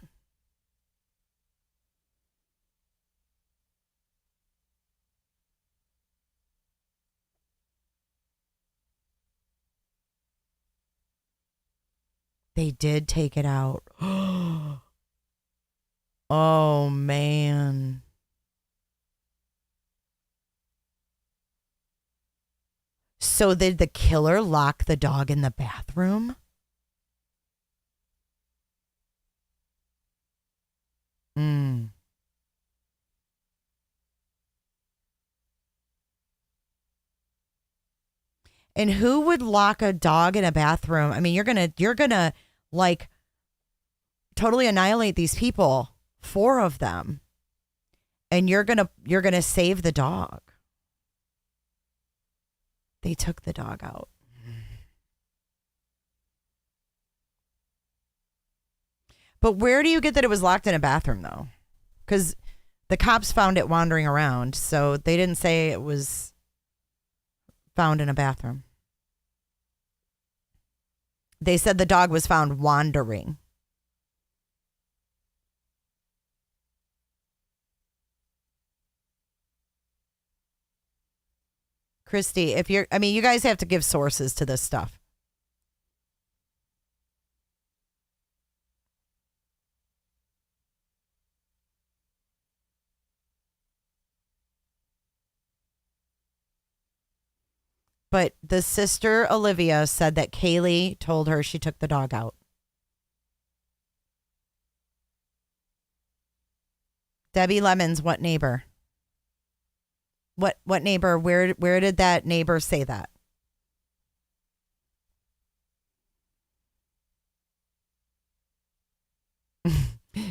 They did take it out. Oh, man. So did the killer lock the dog in the bathroom? Mm. And who would lock a dog in a bathroom? I mean, you're gonna like totally annihilate these people, 4 of them, and you're gonna save the dog. They took the dog out. But where do you get that it was locked in a bathroom, though? Because the cops found it wandering around, so they didn't say it was found in a bathroom. They said the dog was found wandering. Christy, you guys have to give sources to this stuff. But the sister, Olivia, said that Kaylee told her she took the dog out. Debbie Lemons, what neighbor? What neighbor? Where did that neighbor say that?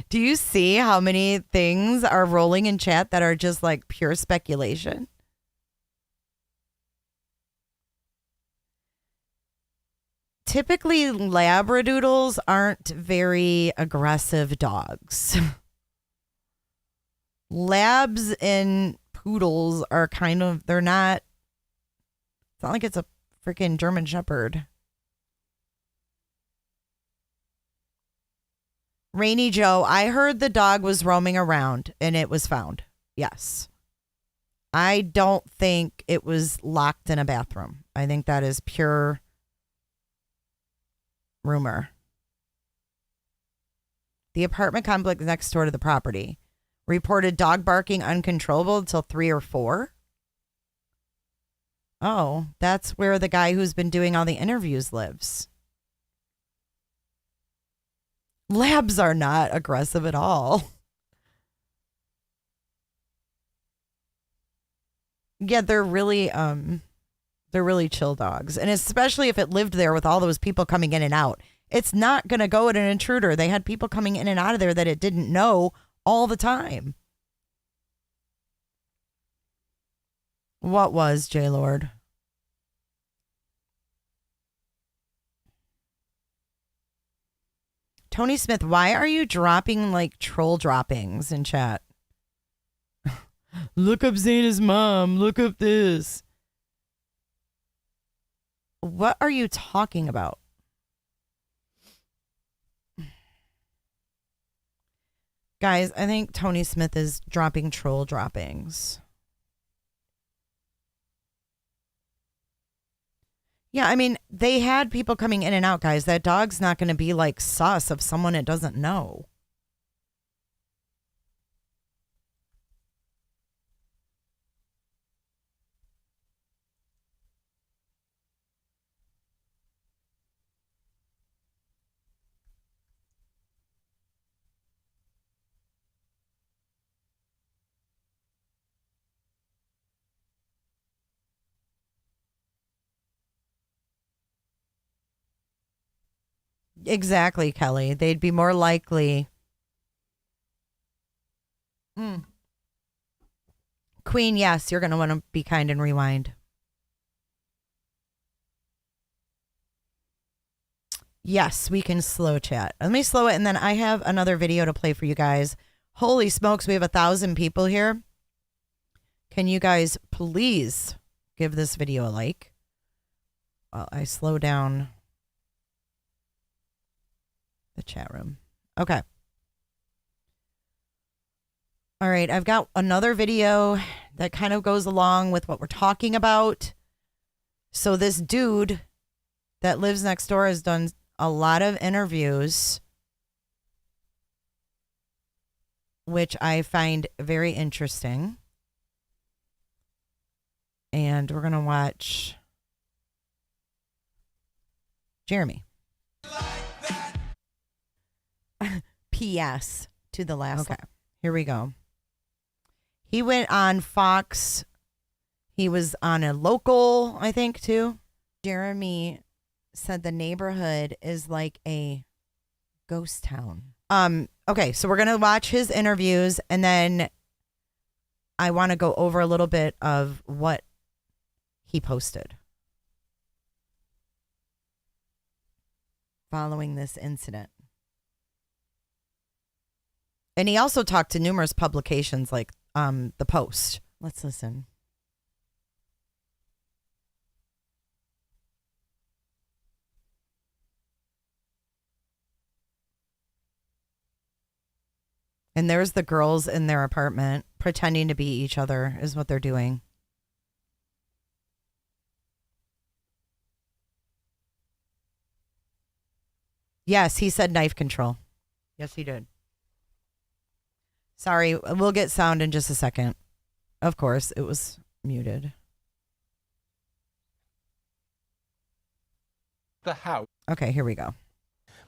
Do you see how many things are rolling in chat that are just like pure speculation? Typically, Labradoodles aren't very aggressive dogs. Labs and poodles are they're not, it's not like it's a freaking German Shepherd. Rainy Joe, I heard the dog was roaming around and it was found. Yes. I don't think it was locked in a bathroom. I think that is pure rumor. The apartment complex next door to the property reported dog barking uncontrollable until 3 or 4. Oh, that's where the guy who's been doing all the interviews lives. Labs are not aggressive at all. Yeah, they're really chill dogs. And especially if it lived there with all those people coming in and out. It's not going to go at an intruder. They had people coming in and out of there that it didn't know all the time. What was, J-Lord? Tony Smith, why are you dropping like troll droppings in chat? Look up Zayna's mom. Look up this. What are you talking about? Guys, I think Tony Smith is dropping troll droppings. Yeah, I mean, they had people coming in and out, guys. That dog's not going to be like sus of someone it doesn't know. Exactly, Kelly. They'd be more likely. Queen, yes, you're going to want to be kind and rewind. Yes, we can slow chat. Let me slow it, and then I have another video to play for you guys. Holy smokes, we have 1,000 people here. Can you guys please give this video a like? Well, I slow down the chat room. Okay. All right, I've got another video that kind of goes along with what we're talking about. So this dude that lives next door has done a lot of interviews, which I find very interesting. And we're going to watch Jeremy. P.S. to the last. Okay, here we go. He went on Fox. He was on a local, I think, too. Jeremy said the neighborhood is like a ghost town. Okay, so we're going to watch his interviews, and then I want to go over a little bit of what he posted following this incident. And he also talked to numerous publications like The Post. Let's listen. And there's the girls in their apartment pretending to be each other is what they're doing. Yes, he said knife control. Yes, he did. Sorry, we'll get sound in just a second. Of course, it was muted. The house. Okay, here we go.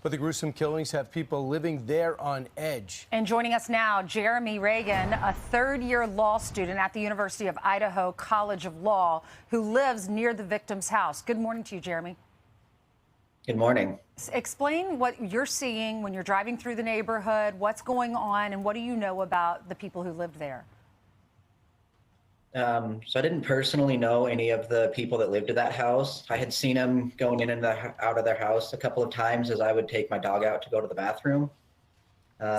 But the gruesome killings have people living there on edge. And joining us now, Jeremy Reagan, a third-year law student at the University of Idaho College of Law, who lives near the victim's house. Good morning to you, Jeremy. Good morning. Explain what you're seeing when you're driving through the neighborhood, what's going on, and what do you know about the people who lived there? So I didn't personally know any of the people that lived at that house. I had seen them going in and out of their house a couple of times as I would take my dog out to go to the bathroom.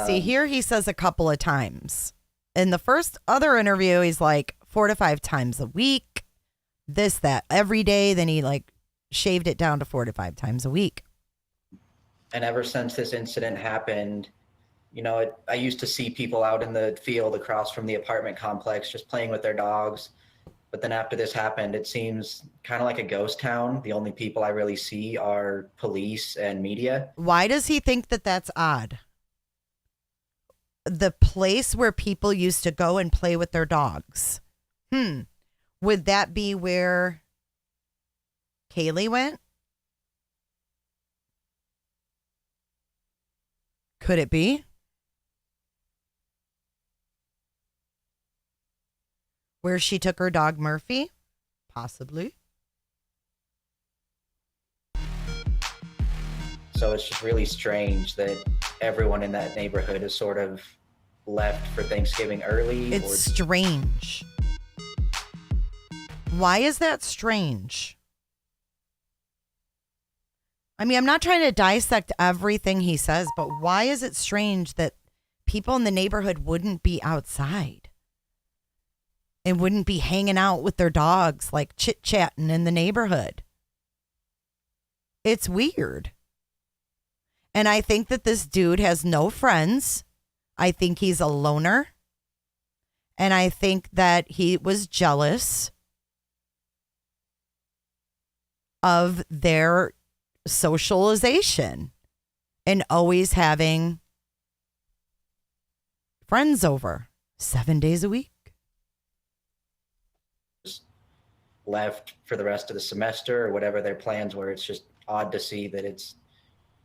See, here he says a couple of times. In the first other interview, he's like 4 to 5 times a week, this, that, every day. Then he like shaved it down to 4 to 5 times a week. And ever since this incident happened, you know, I used to see people out in the field across from the apartment complex just playing with their dogs. But then after this happened, it seems kind of like a ghost town. The only people I really see are police and media. Why does he think that that's odd? The place where people used to go and play with their dogs. Would that be where Kaylee went? Could it be? Where she took her dog Murphy? Possibly. So it's just really strange that everyone in that neighborhood is sort of left for Thanksgiving early. It's strange. Why is that strange? I mean, I'm not trying to dissect everything he says, but why is it strange that people in the neighborhood wouldn't be outside and wouldn't be hanging out with their dogs, like chit-chatting in the neighborhood? It's weird. And I think that this dude has no friends. I think he's a loner. And I think that he was jealous of their socialization and always having friends over 7 days a week. Left for the rest of the semester or whatever their plans were. It's just odd to see that it's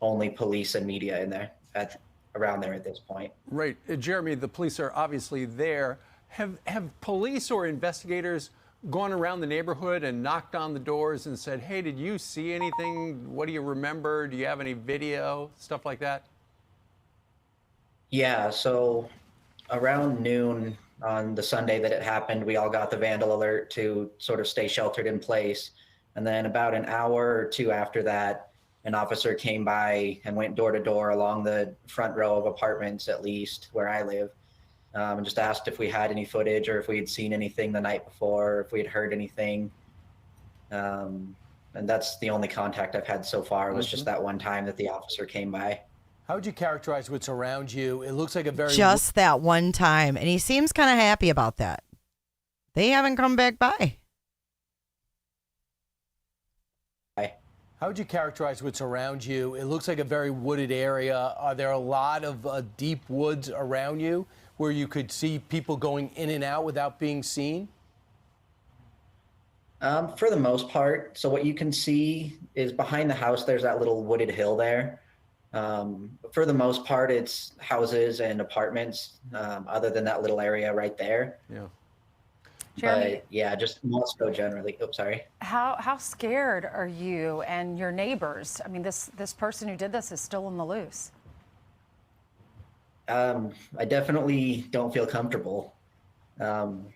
only police and media in there around there at this point. Right. Jeremy, the police are obviously there. Have police or investigators gone around the neighborhood and knocked on the doors and said, hey, did you see anything? What do you remember? Do you have any video? Stuff like that? Yeah, so around noon on the Sunday that it happened, we all got the vandal alert to sort of stay sheltered in place. And then about an hour or two after that, an officer came by and went door to door along the front row of apartments, at least where I live, and just asked if we had any footage or if we had seen anything the night before, or if we had heard anything. And that's the only contact I've had so far, was just that one time that the officer came by. How would you characterize what's around you? It looks like a very... Just that one time. And he seems kind of happy about that. They haven't come back by. How would you characterize what's around you? It looks like a very wooded area. Are there a lot of deep woods around you where you could see people going in and out without being seen? For the most part. So what you can see is behind the house, there's that little wooded hill there. For the most part, it's houses and apartments, other than that little area right there. Yeah. Jeremy, but yeah, just Moscow generally. Oops, sorry. How scared are you and your neighbors? I mean, this person who did this is still on the loose. I definitely don't feel comfortable. I'm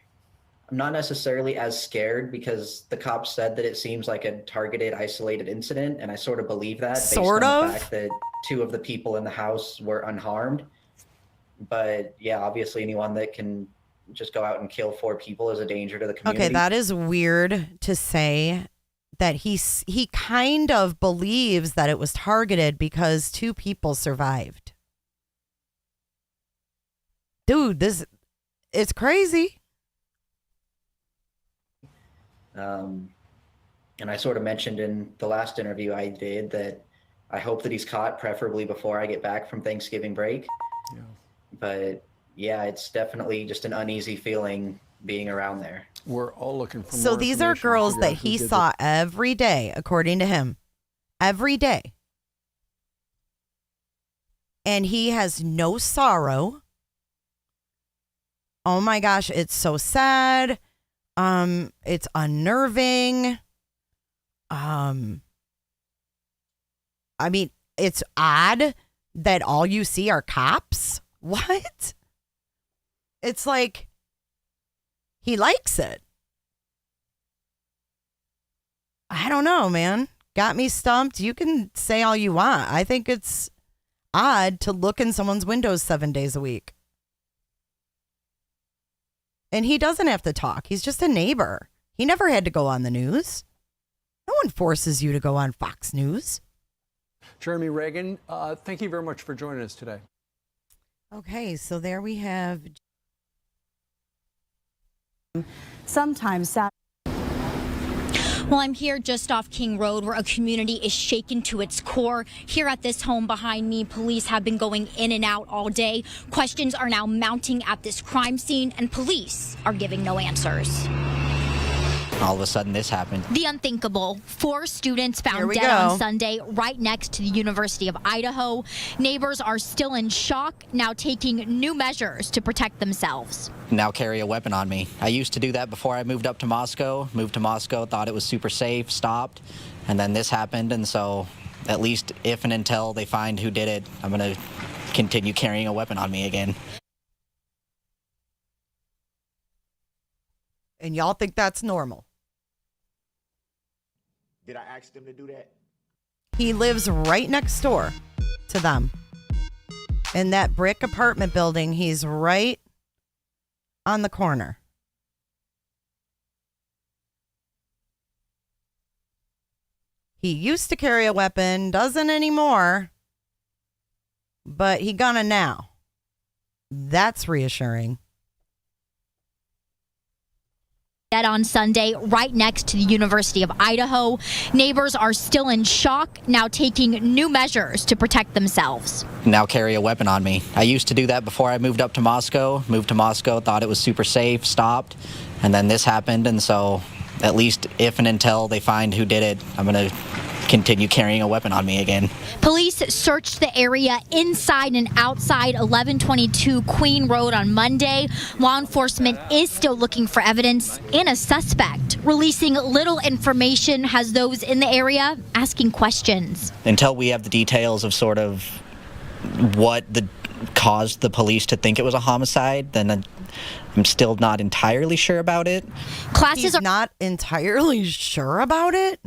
not necessarily as scared because the cops said that it seems like a targeted, isolated incident, and I sort of believe that based on the fact that 2 of the people in the house were unharmed. But yeah, obviously anyone that can just go out and kill 4 people is a danger to the community. Okay, that is weird to say that he kind of believes that it was targeted because 2 people survived. Dude, it's crazy. And I sort of mentioned in the last interview I did that I hope that he's caught, preferably before I get back from Thanksgiving break. Yeah. But yeah, it's definitely just an uneasy feeling being around there. We're all looking for more So these are girls that he saw every day, according to him. Every day. And he has no sorrow. Oh my gosh, it's so sad. It's unnerving. I mean, it's odd that all you see are cops. What? It's like he likes it. I don't know, man. Got me stumped. You can say all you want. I think it's odd to look in someone's windows 7 days a week. And he doesn't have to talk. He's just a neighbor. He never had to go on the news. No one forces you to go on Fox News. Jeremy Reagan, thank you very much for joining us today. Okay, so there we have. Sometimes that. Well, I'm here just off King Road where a community is shaken to its core. Here at this home behind me, police have been going in and out all day. Questions are now mounting at this crime scene, and police are giving no answers. All of a sudden this happened. The unthinkable. 4 students found dead on Sunday right next to the University of Idaho. Neighbors are still in shock, now taking new measures to protect themselves. Now carry a weapon on me. I used to do that before I moved up to Moscow. Moved to Moscow, thought it was super safe, stopped, and then this happened. And so at least if and until they find who did it, I'm going to continue carrying a weapon on me again. And y'all think that's normal? Did I ask them to do that? He lives right next door to them. In that brick apartment building, he's right on the corner. He used to carry a weapon, doesn't anymore, but he gonna now. That's reassuring. Dead on Sunday, right next to the University of Idaho. Neighbors are still in shock, now taking new measures to protect themselves. Now carry a weapon on me. I used to do that before I moved up to Moscow. Moved to Moscow, thought it was super safe, stopped, and then this happened, and so at least if and until they find who did it, I'm going to continue carrying a weapon on me again. Police searched the area inside and outside 1122 Queen Road on Monday. Law enforcement is still looking for evidence and a suspect. Releasing little information has those in the area asking questions. Until we have the details of sort of what caused the police to think it was a homicide, then I'm still not entirely sure about it. He's not entirely sure about it?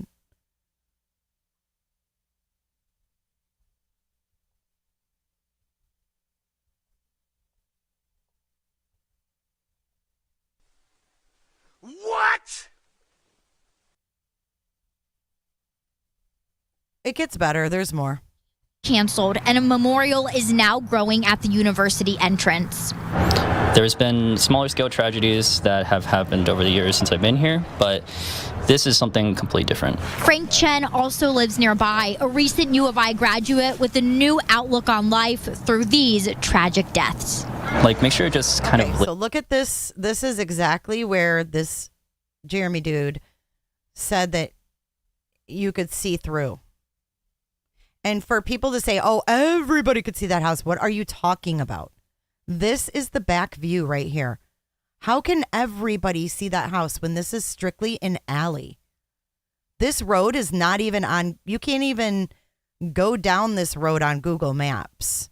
What? It gets better. There's more. Canceled, and a memorial is now growing at the university entrance. There's been smaller scale tragedies that have happened over the years since I've been here, but this is something completely different. Frank Chen also lives nearby, a recent U of I graduate with a new outlook on life through these tragic deaths. Like, make sure just kind of... So look at this. This is exactly where this Jeremy dude said that you could see through. And for people to say, oh, everybody could see that house. What are you talking about? This is the back view right here. How can everybody see that house when this is strictly an alley? This road is not even on, you can't even go down this road on Google Maps.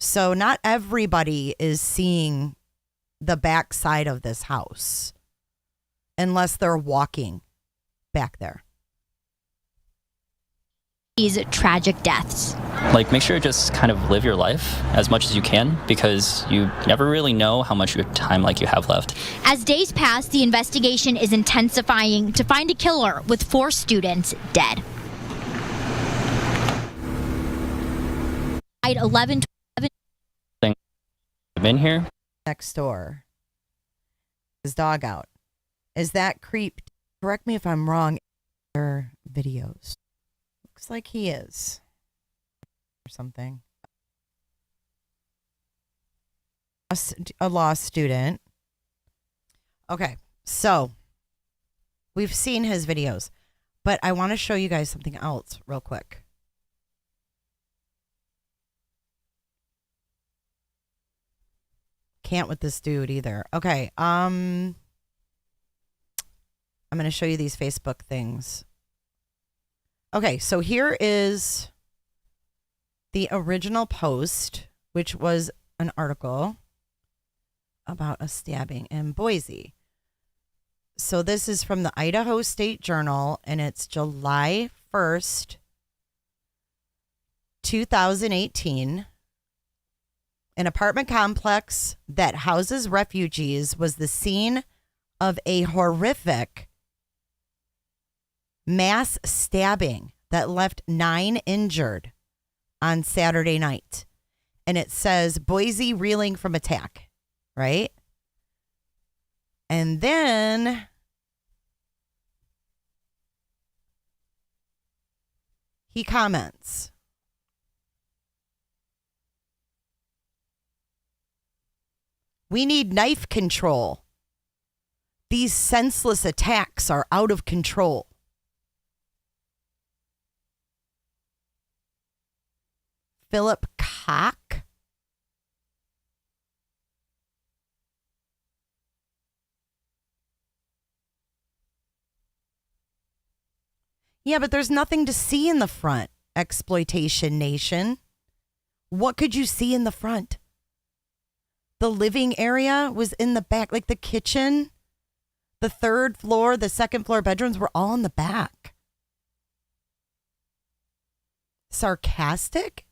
So not everybody is seeing the back side of this house unless they're walking back there. These tragic deaths. Like, make sure to just kind of live your life as much as you can, because you never really know how much of your time like you have left. As days pass, the investigation is intensifying to find a killer with 4 students dead. 11 I've been here. Next door. His dog out. Is that creep? Correct me if I'm wrong. Their videos. Looks like he is. Or something. A law student. Okay, so we've seen his videos, but I want to show you guys something else real quick. Can't with this dude either. Okay, I'm going to show you these Facebook things. Okay, so here is the original post, which was an article about a stabbing in Boise. So this is from the Idaho State Journal, and it's July 1st, 2018. An apartment complex that houses refugees was the scene of a horrific mass stabbing that left 9 injured on Saturday night. And it says Boise reeling from attack, right? And then he comments, we need knife control. These senseless attacks are out of control. Philip Koch. Yeah, but there's nothing to see in the front, Exploitation Nation. What could you see in the front? The living area was in the back, like the kitchen, the 3rd floor, the 2nd floor bedrooms were all in the back. Sarcastic?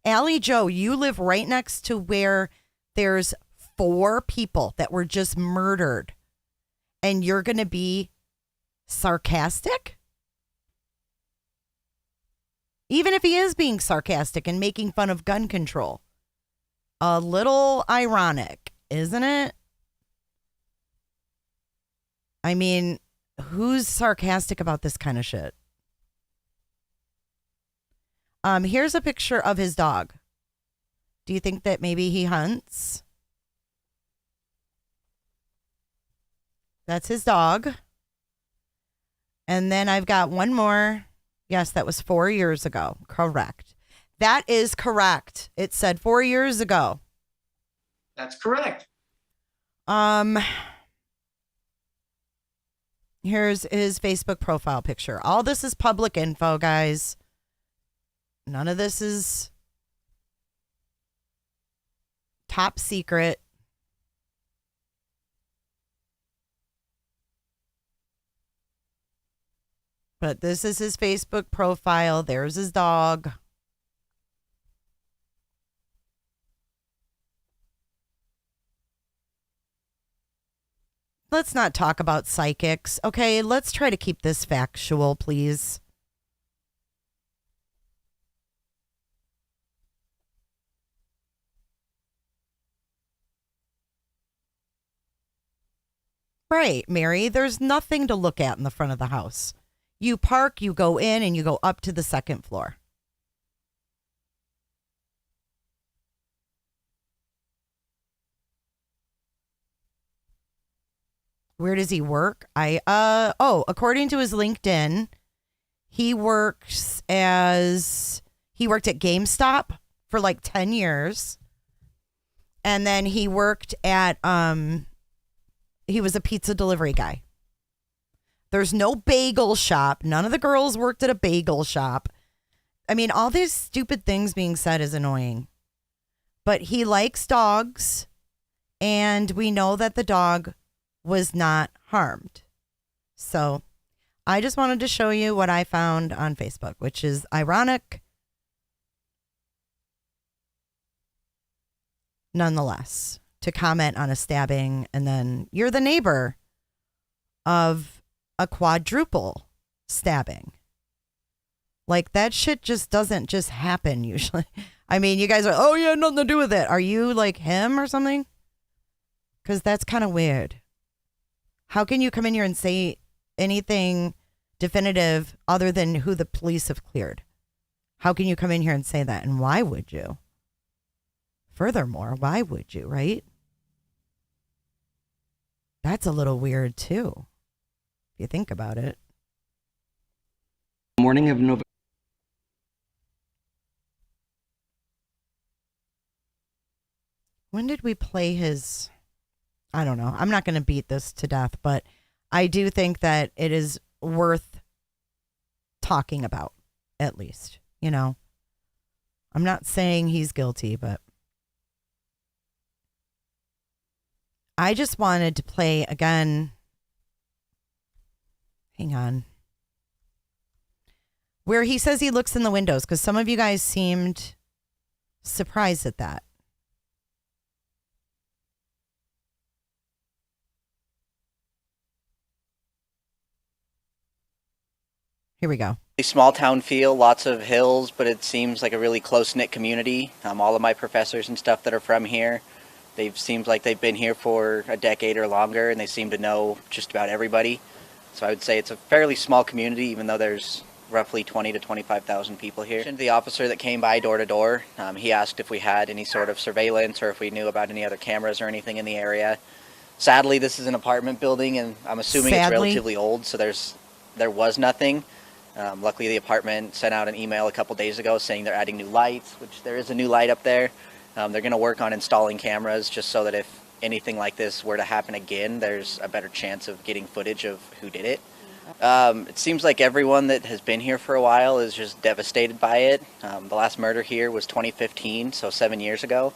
Allie Joe, you live right next to where there's 4 people that were just murdered, and you're going to be sarcastic? Even if he is being sarcastic and making fun of gun control, a little ironic, isn't it? I mean, who's sarcastic about this kind of shit? Here's a picture of his dog. Do you think that maybe he hunts? That's his dog. And then I've got one more. Yes, that was 4 years ago. Correct. That is correct. It said 4 years ago. That's correct. Here's his Facebook profile picture. All this is public info, guys. None of this is top secret. But this is his Facebook profile. There's his dog. Let's not talk about psychics, okay? Let's try to keep this factual, please. Right, Mary. There's nothing to look at in the front of the house. You park, you go in, and you go up to the second floor. Where does he work? According to his LinkedIn, he worked at GameStop for like 10 years. And then he worked at he was a pizza delivery guy. There's no bagel shop. None of the girls worked at a bagel shop. I mean, all these stupid things being said is annoying. But he likes dogs, and we know that the dog was not harmed. So I just wanted to show you what I found on Facebook, which is ironic nonetheless, to comment on a stabbing, and then you're the neighbor of a quadruple stabbing. Like, that shit just doesn't just happen usually. I mean, you guys are, oh yeah, nothing to do with it. Are you like him or something? Because that's kind of weird. How can you come in here and say anything definitive other than who the police have cleared? How can you come in here and say that? And why would you? Furthermore, why would you, right? That's a little weird too, if you think about it. Morning of November. When did we play his... I don't know. I'm not going to beat this to death, but I do think that it is worth talking about, at least. You know, I'm not saying he's guilty, but I just wanted to play again. Hang on. Where he says he looks in the windows, because some of you guys seemed surprised at that. Here we go. A small town feel, lots of hills, but it seems like a really close-knit community. All of my professors and stuff that are from here, they've seemed like they've been here for a decade or longer, and they seem to know just about everybody. So I would say it's a fairly small community, even though there's roughly 20 to 25,000 people here. The officer that came by door to door, he asked if we had any sort of surveillance or if we knew about any other cameras or anything in the area. Sadly, this is an apartment building, and I'm assuming it's relatively old, so there was nothing. Luckily, the apartment sent out an email a couple days ago saying they're adding new lights, which there is a new light up there. They're going to work on installing cameras just so that if anything like this were to happen again, there's a better chance of getting footage of who did it. It seems like everyone that has been here for a while is just devastated by it. The last murder here was 2015, so 7 years ago.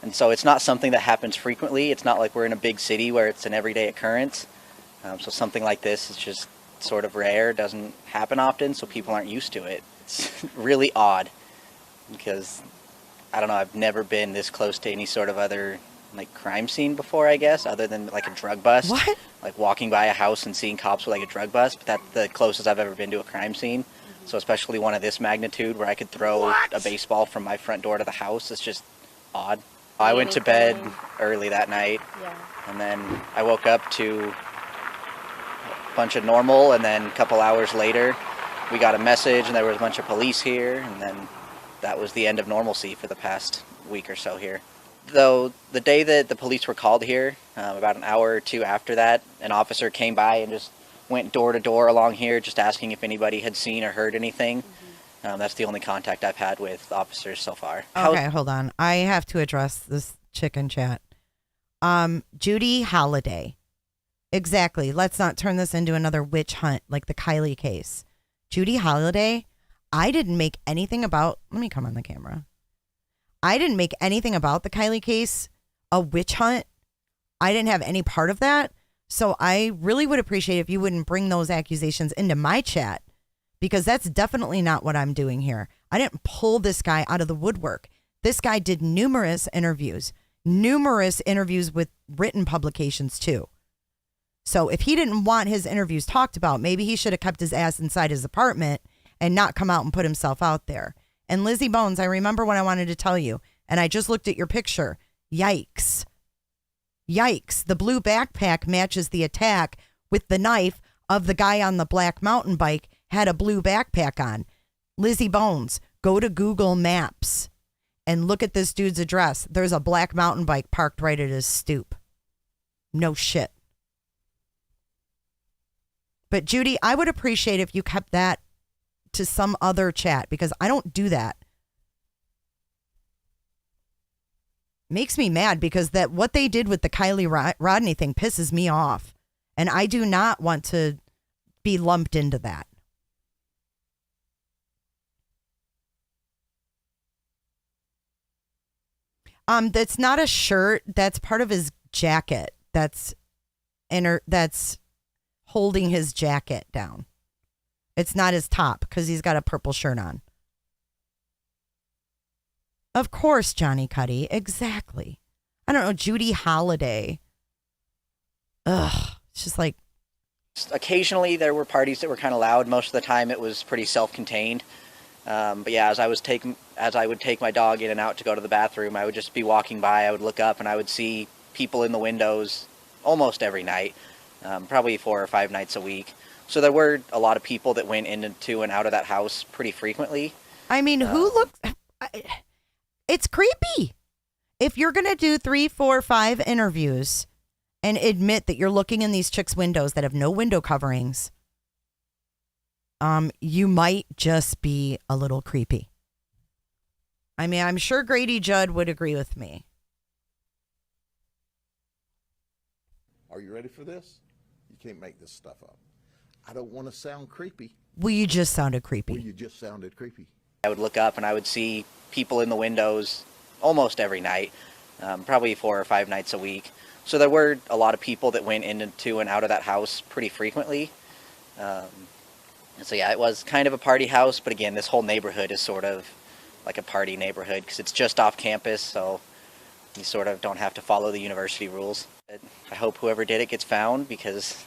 And so it's not something that happens frequently. It's not like we're in a big city where it's an everyday occurrence. So something like this is just sort of rare, doesn't happen often, so people aren't used to it. It's really odd because, I don't know, I've never been this close to any sort of other like crime scene before, I guess, other than like a drug bust. What? Like walking by a house and seeing cops with like a drug bust, but that's the closest I've ever been to a crime scene. So especially one of this magnitude where I could throw a baseball from my front door to the house, it's just odd. I went to bed early that night, and then I woke up to a bunch of normal, and then a couple hours later, we got a message, and there was a bunch of police here, and then that was the end of normalcy for the past week or so here. Though the day that the police were called here, about an hour or two after that, an officer came by and just went door to door along here, just asking if anybody had seen or heard anything. That's the only contact I've had with officers so far. Okay, hold on. I have to address this chicken chat. Judy Holliday. Exactly. Let's not turn this into another witch hunt like the Kylie case. Judy Holliday, I didn't make anything about... Let me come on the camera. I didn't make anything about the Kylie case a witch hunt. I didn't have any part of that. So I really would appreciate if you wouldn't bring those accusations into my chat, because that's definitely not what I'm doing here. I didn't pull this guy out of the woodwork. This guy did numerous interviews with written publications too. So if he didn't want his interviews talked about, maybe he should have kept his ass inside his apartment and not come out and put himself out there. And Lizzie Bones, I remember when I wanted to tell you, and I just looked at your picture. Yikes. Yikes. The blue backpack matches the attack with the knife of the guy on the black mountain bike had a blue backpack on. Lizzie Bones, go to Google Maps and look at this dude's address. There's a black mountain bike parked right at his stoop. No shit. But Judy, I would appreciate if you kept that to some other chat, because I don't do that. Makes me mad because that what they did with the Kylie Rodney thing pisses me off. And I do not want to be lumped into that. That's not a shirt. That's part of his jacket. That's holding his jacket down. It's not his top because he's got a purple shirt on. Of course, Johnny Cuddy. Exactly. I don't know, Judy Holliday. Ugh. It's just like... Occasionally there were parties that were kind of loud. Most of the time it was pretty self-contained. But yeah, as I would take my dog in and out to go to the bathroom, I would just be walking by. I would look up and I would see people in the windows almost every night, probably 4 or 5 nights a week. So there were a lot of people that went into and out of that house pretty frequently. I mean, who looks... It's creepy. If you're going to do 3, 4, 5 interviews and admit that you're looking in these chicks' windows that have no window coverings, you might just be a little creepy. I mean, I'm sure Grady Judd would agree with me. Are you ready for this? You can't make this stuff up. I don't want to sound creepy. Well, you just sounded creepy. Well, you just sounded creepy. I would look up and I would see people in the windows almost every night, probably 4 or 5 nights a week. So there were a lot of people that went into and out of that house pretty frequently. So yeah, it was kind of a party house, but again, this whole neighborhood is sort of like a party neighborhood because it's just off campus, so you sort of don't have to follow the university rules. I hope whoever did it gets found, because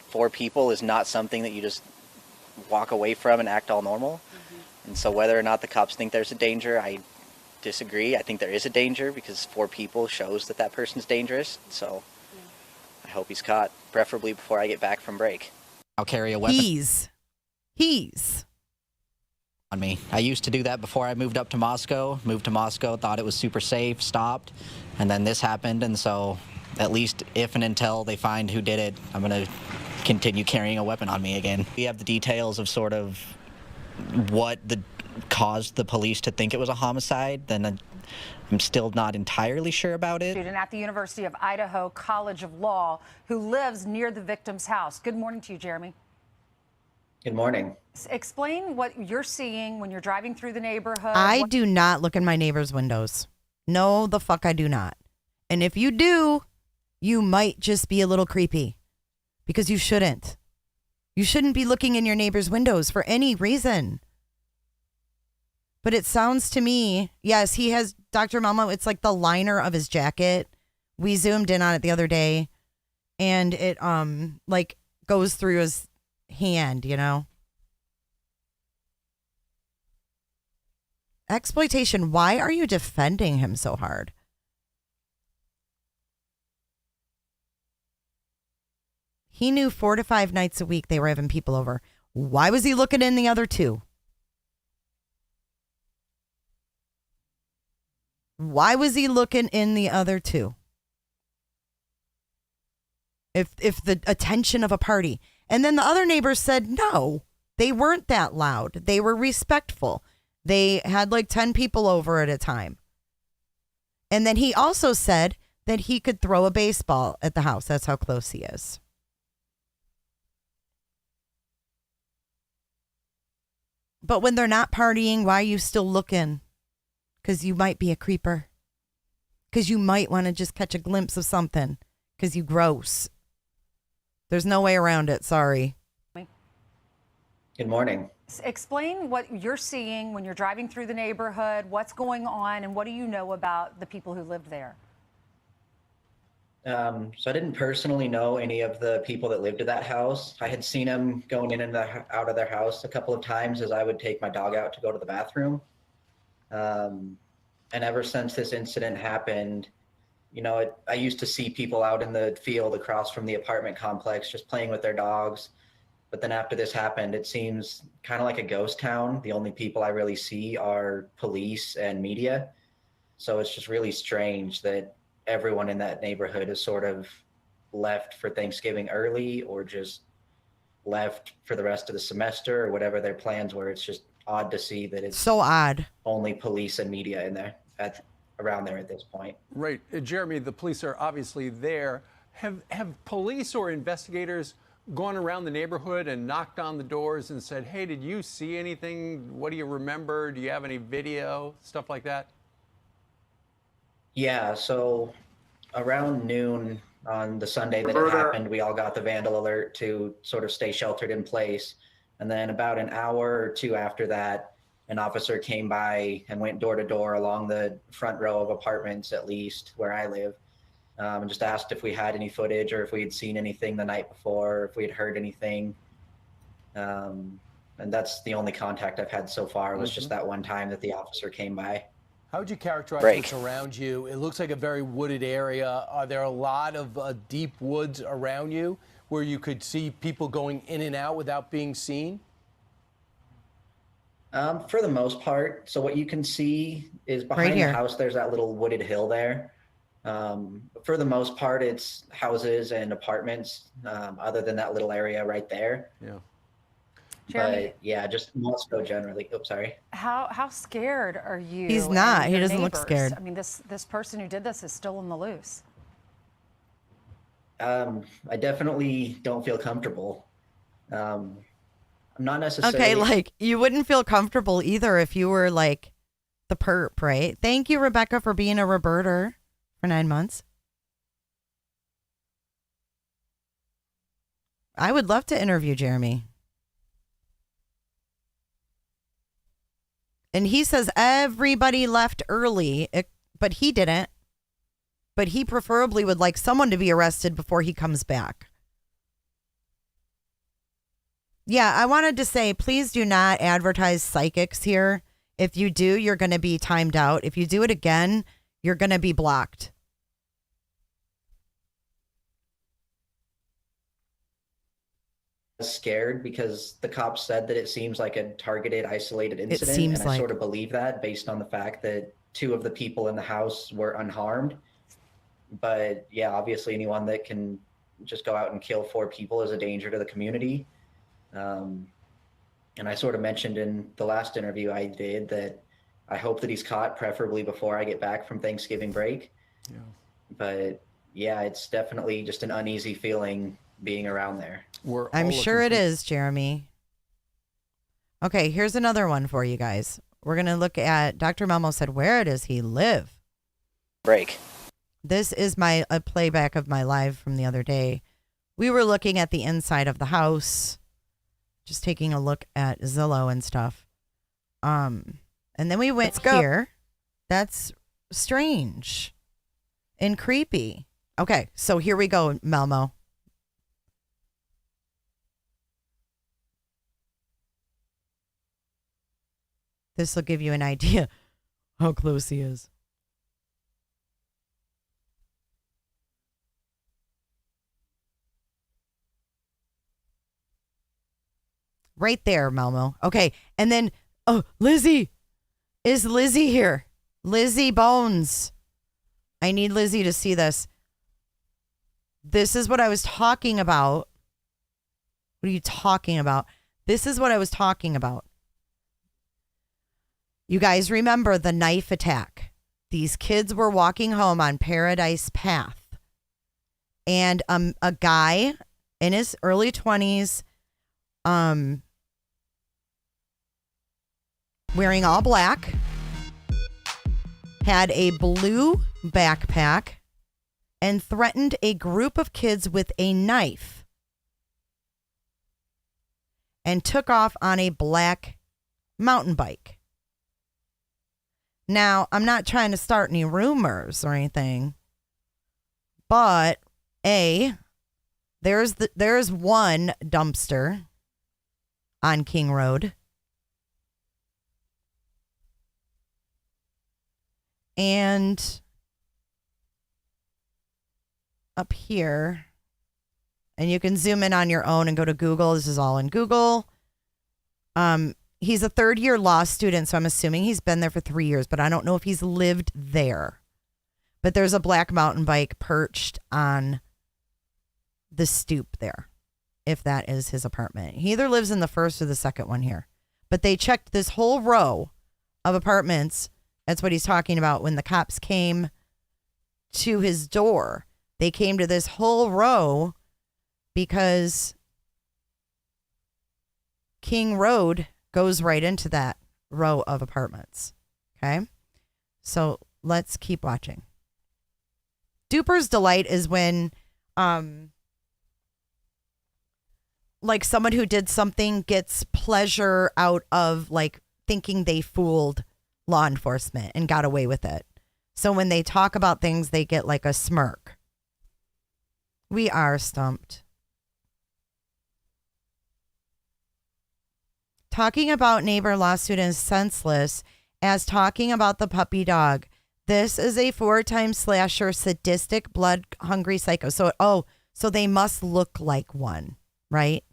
4 people is not something that you just walk away from and act all normal. And so whether or not the cops think there's a danger, I disagree. I think there is a danger because 4 people shows that that person's dangerous. So I hope he's caught, preferably before I get back from break. I'll carry a weapon. He's on me. I used to do that before I moved to Moscow, thought it was super safe, stopped, and then this happened. And so at least if and until they find who did it, I'm going to continue carrying a weapon on me again. We have the details of sort of what caused the police to think it was a homicide, then I'm still not entirely sure about it. Student at the University of Idaho College of Law who lives near the victim's house. Good morning to you, Jeremy. Good morning. Explain what you're seeing when you're driving through the neighborhood. I do not look in my neighbor's windows. No, the fuck I do not. And if you do, you might just be a little creepy, because you shouldn't. You shouldn't be looking in your neighbor's windows for any reason. But it sounds to me, yes, he has, Dr. Malmo, it's like the liner of his jacket. We zoomed in on it the other day, and it like goes through his hand, you know. Exploitation, why are you defending him so hard? He knew 4 to 5 nights a week they were having people over. Why was he looking in the other 2? Why was he looking in the other 2? If the attention of a party. And then the other neighbors said no, they weren't that loud. They were respectful. They had like 10 people over at a time. And then he also said that he could throw a baseball at the house. That's how close he is. But when they're not partying, why are you still looking? Because you might be a creeper. Because you might want to just catch a glimpse of something. Because you gross. There's no way around it. Sorry. Good morning. Explain what you're seeing when you're driving through the neighborhood, what's going on, and what do you know about the people who lived there? So I didn't personally know any of the people that lived at that house. I had seen them going in and out of their house a couple of times as I would take my dog out to go to the bathroom. And ever since this incident happened, I used to see people out in the field across from the apartment complex just playing with their dogs. But then after this happened, it seems kind of like a ghost town. The only people I really see are police and media. So it's just really strange that everyone in that neighborhood is sort of left for Thanksgiving early or just left for the rest of the semester or whatever their plans were. It's just odd to see that it's so odd. Only police and media in there around there at this point. Right. Jeremy, the police are obviously there. Have police or investigators gone around the neighborhood and knocked on the doors and said, hey, did you see anything? What do you remember? Do you have any video? Stuff like that? Yeah, so around noon on the Sunday that it happened, we all got the vandal alert to sort of stay sheltered in place. And then about an hour or two after that, an officer came by and went door to door along the front row of apartments, at least where I live, and just asked if we had any footage or if we had seen anything the night before, or if we had heard anything. And that's the only contact I've had so far was just that one time that the officer came by. How would you characterize what's around you? It looks like a very wooded area. Are there a lot of deep woods around you where you could see people going in and out without being seen? For the most part. So what you can see is behind the house, there's that little wooded hill there. For the most part, it's houses and apartments, other than that little area right there. Yeah. Jeremy, but yeah, just Moscow generally. Oops, sorry. How scared are you? He's not. and He your doesn't look neighbors? scared. I mean, this person who did this is still on the loose. I definitely don't feel comfortable. I'm not necessarily. Okay, like you wouldn't feel comfortable either if you were like the perp, right? Thank you, Rebecca, for being a Roberter for 9 months. I would love to interview Jeremy. And he says everybody left early, but he didn't. But he preferably would like someone to be arrested before he comes back. Yeah, I wanted to say, please do not advertise psychics here. If you do, you're going to be timed out. If you do it again, you're going to be blocked. Scared because the cops said that it seems like a targeted, isolated incident. It seems and I like. sort of believe that based on the fact that 2 of the people in the house were unharmed. But yeah, obviously anyone that can just go out and kill 4 people is a danger to the community. And I sort of mentioned in the last interview I did that I hope that he's caught, preferably before I get back from Thanksgiving break. Yeah. But yeah, it's definitely just an uneasy feeling being around there. I'm sure it is, Jeremy. Okay, here's another one for you guys. We're going to look at, Dr. Melmo said, where does he live? Break. This is a playback of my live from the other day. We were looking at the inside of the house, just taking a look at Zillow and stuff. And then we went here. That's strange and creepy. Okay, so here we go, Melmo. This will give you an idea how close he is. Right there, Malmo. Okay. And then, oh, Lizzie. Is Lizzie here? Lizzie Bones. I need Lizzie to see this. This is what I was talking about. What are you talking about? This is what I was talking about. You guys remember the knife attack. These kids were walking home on Paradise Path. And a guy in his early 20s, wearing all black, had a blue backpack, and threatened a group of kids with a knife and took off on a black mountain bike. Now, I'm not trying to start any rumors or anything, but there's one dumpster on King Road. And up here, and you can zoom in on your own and go to Google. This is all in Google. He's a third-year law student, so I'm assuming he's been there for 3 years, but I don't know if he's lived there. But there's a black mountain bike perched on the stoop there, if that is his apartment. He either lives in the first or the second one here. But they checked this whole row of apartments. That's what he's talking about when the cops came to his door. They came to this whole row because King Road goes right into that row of apartments. Okay? So let's keep watching. Duper's delight is when like someone who did something gets pleasure out of like thinking they fooled law enforcement and got away with it. So when they talk about things, they get like a smirk. We are stumped. Talking about neighbor law students senseless as talking about the puppy dog. This is a 4-time slasher, sadistic, blood-hungry psycho. So they must look like one, right?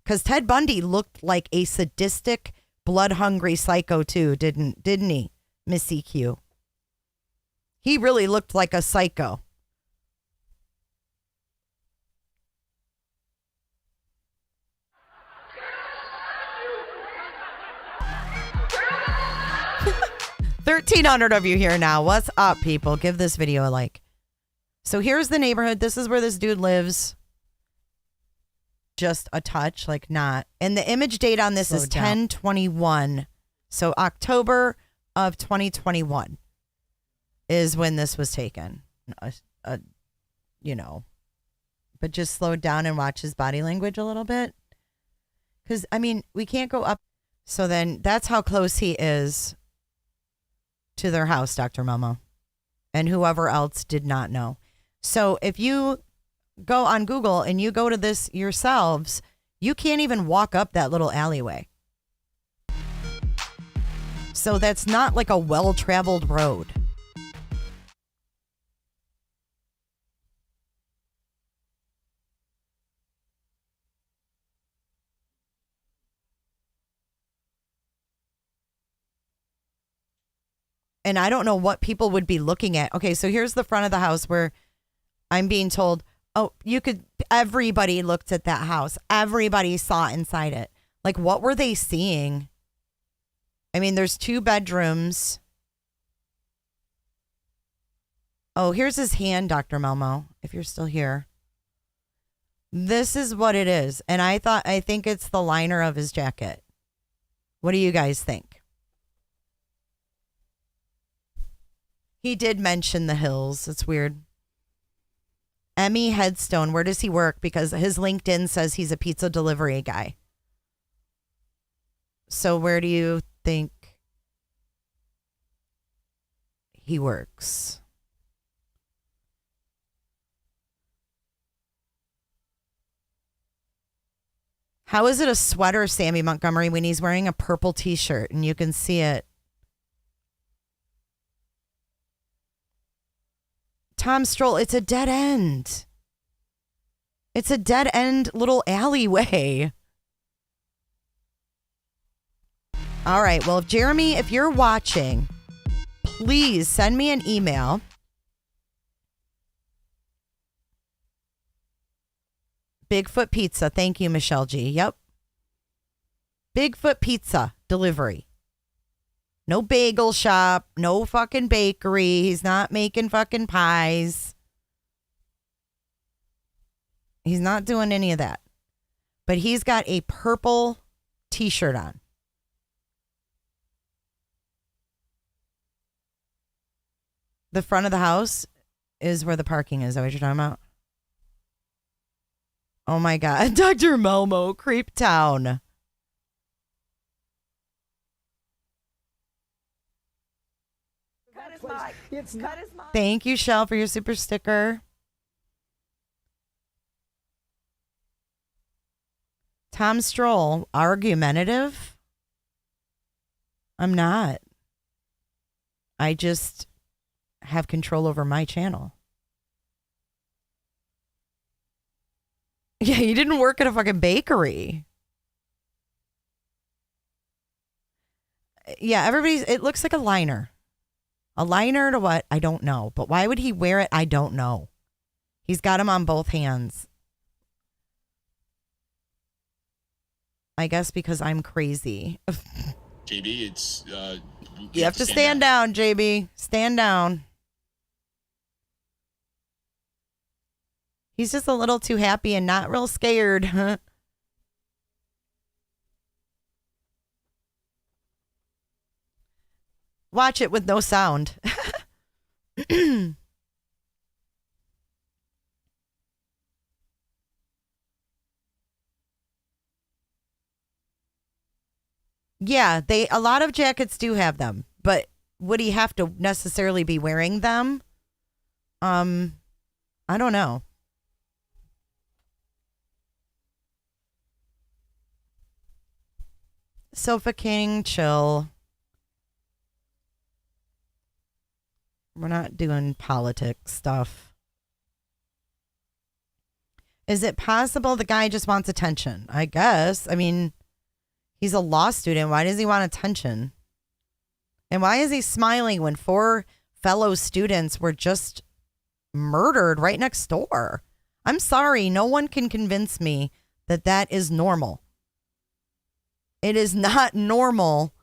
Because Ted Bundy looked like a sadistic, blood-hungry psycho too, didn't he, Miss CQ? He really looked like a psycho. $1,300 of you here now. What's up, people? Give this video a like. So here's the neighborhood. This is where this dude lives. Just a touch, like not. And the image date on this is 10/21. So October of 2021 is when this was taken. You know, but just slow down and watch his body language a little bit. Because, I mean, we can't go up. So then that's how close he is to their house, Dr. Momo, and whoever else did not know. So if you go on Google and you go to this yourselves, you can't even walk up that little alleyway. So that's not like a well-traveled road. And I don't know what people would be looking at. Okay, so here's the front of the house where I'm being told, oh, everybody looked at that house. Everybody saw inside it. Like, what were they seeing? I mean, there's 2 bedrooms. Oh, here's his hand, Dr. Melmo, if you're still here. This is what it is. And I think it's the liner of his jacket. What do you guys think? He did mention the hills. It's weird. Emmy Headstone, where does he work? Because his LinkedIn says he's a pizza delivery guy. So where do you think he works? How is it a sweater, Sammy Montgomery, when he's wearing a purple t-shirt and you can see it? Tom Stroll, it's a dead end. It's a dead end little alleyway. All right. Well, Jeremy, if you're watching, please send me an email. Bigfoot Pizza. Thank you, Michelle G. Yep. Bigfoot Pizza delivery. No bagel shop. No fucking bakery. He's not making fucking pies. He's not doing any of that. But he's got a purple t-shirt on. The front of the house is where the parking is. Is that what you're talking about? Oh my God. Dr. Melmo, Creep Town. Thank you, Shell, for your super sticker. Tom Stroll, argumentative? I'm not. I just have control over my channel. Yeah, you didn't work at a fucking bakery. Yeah, it looks like a liner. A liner to what? I don't know. But why would he wear it? I don't know. He's got him on both hands. I guess because I'm crazy. JB, it's you have to stand down, JB. Stand down. He's just a little too happy and not real scared. Watch it with no sound. Yeah, a lot of jackets do have them, but would he have to necessarily be wearing them? I don't know. Sofa King, chill. We're not doing politics stuff. Is it possible the guy just wants attention? I guess. I mean, he's a law student. Why does he want attention? And why is he smiling when 4 fellow students were just murdered right next door? I'm sorry. No one can convince me that that is normal. It is not normal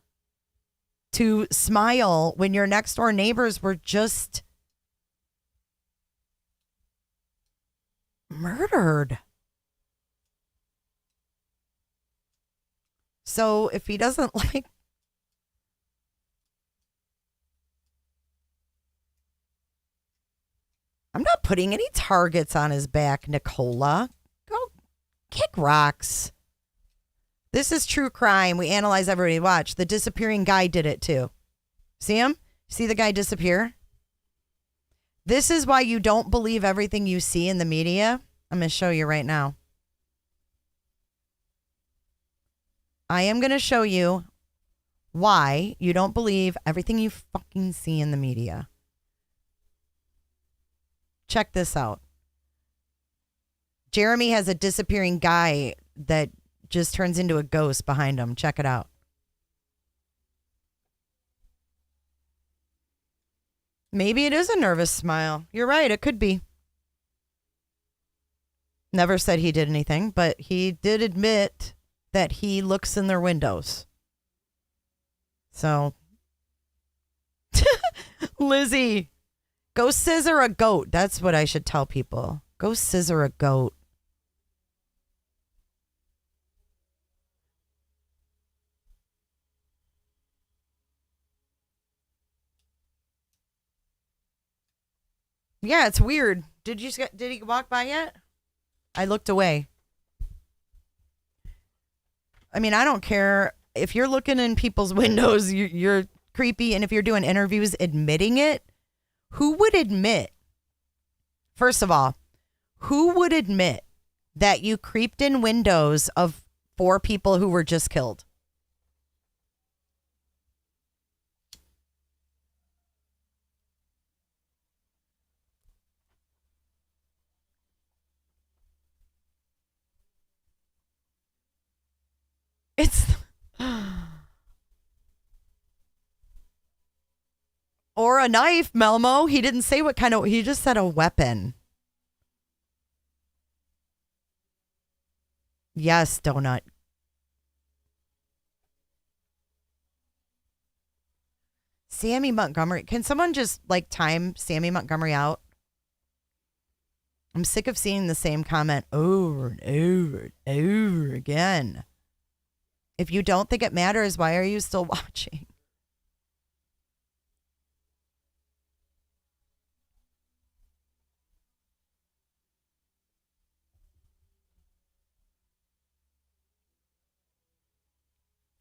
to smile when your next door neighbors were just murdered. So if he doesn't like, I'm not putting any targets on his back, Nicola. Go kick rocks. This is true crime. We analyze everybody. Watch. The disappearing guy did it too. See him? See the guy disappear? This is why you don't believe everything you see in the media. I'm going to show you right now. I am going to show you why you don't believe everything you fucking see in the media. Check this out. Jeremy has a disappearing guy that just turns into a ghost behind him. Check it out. Maybe it is a nervous smile. You're right. It could be. Never said he did anything, but he did admit that he looks in their windows. So, Lizzie, go scissor a goat. That's what I should tell people. Go scissor a goat. Yeah, it's weird. Did he walk by yet? I looked away. I mean, I don't care if you're looking in people's windows, you're creepy. And if you're doing interviews admitting it, who would admit? First of all, who would admit that you creeped in windows of 4 people who were just killed? It's Or a knife, Melmo. He didn't say what kind of, he just said a weapon. Yes, Donut. Sammy Montgomery. Can someone just like time Sammy Montgomery out? I'm sick of seeing the same comment over and over and over again. If you don't think it matters, why are you still watching?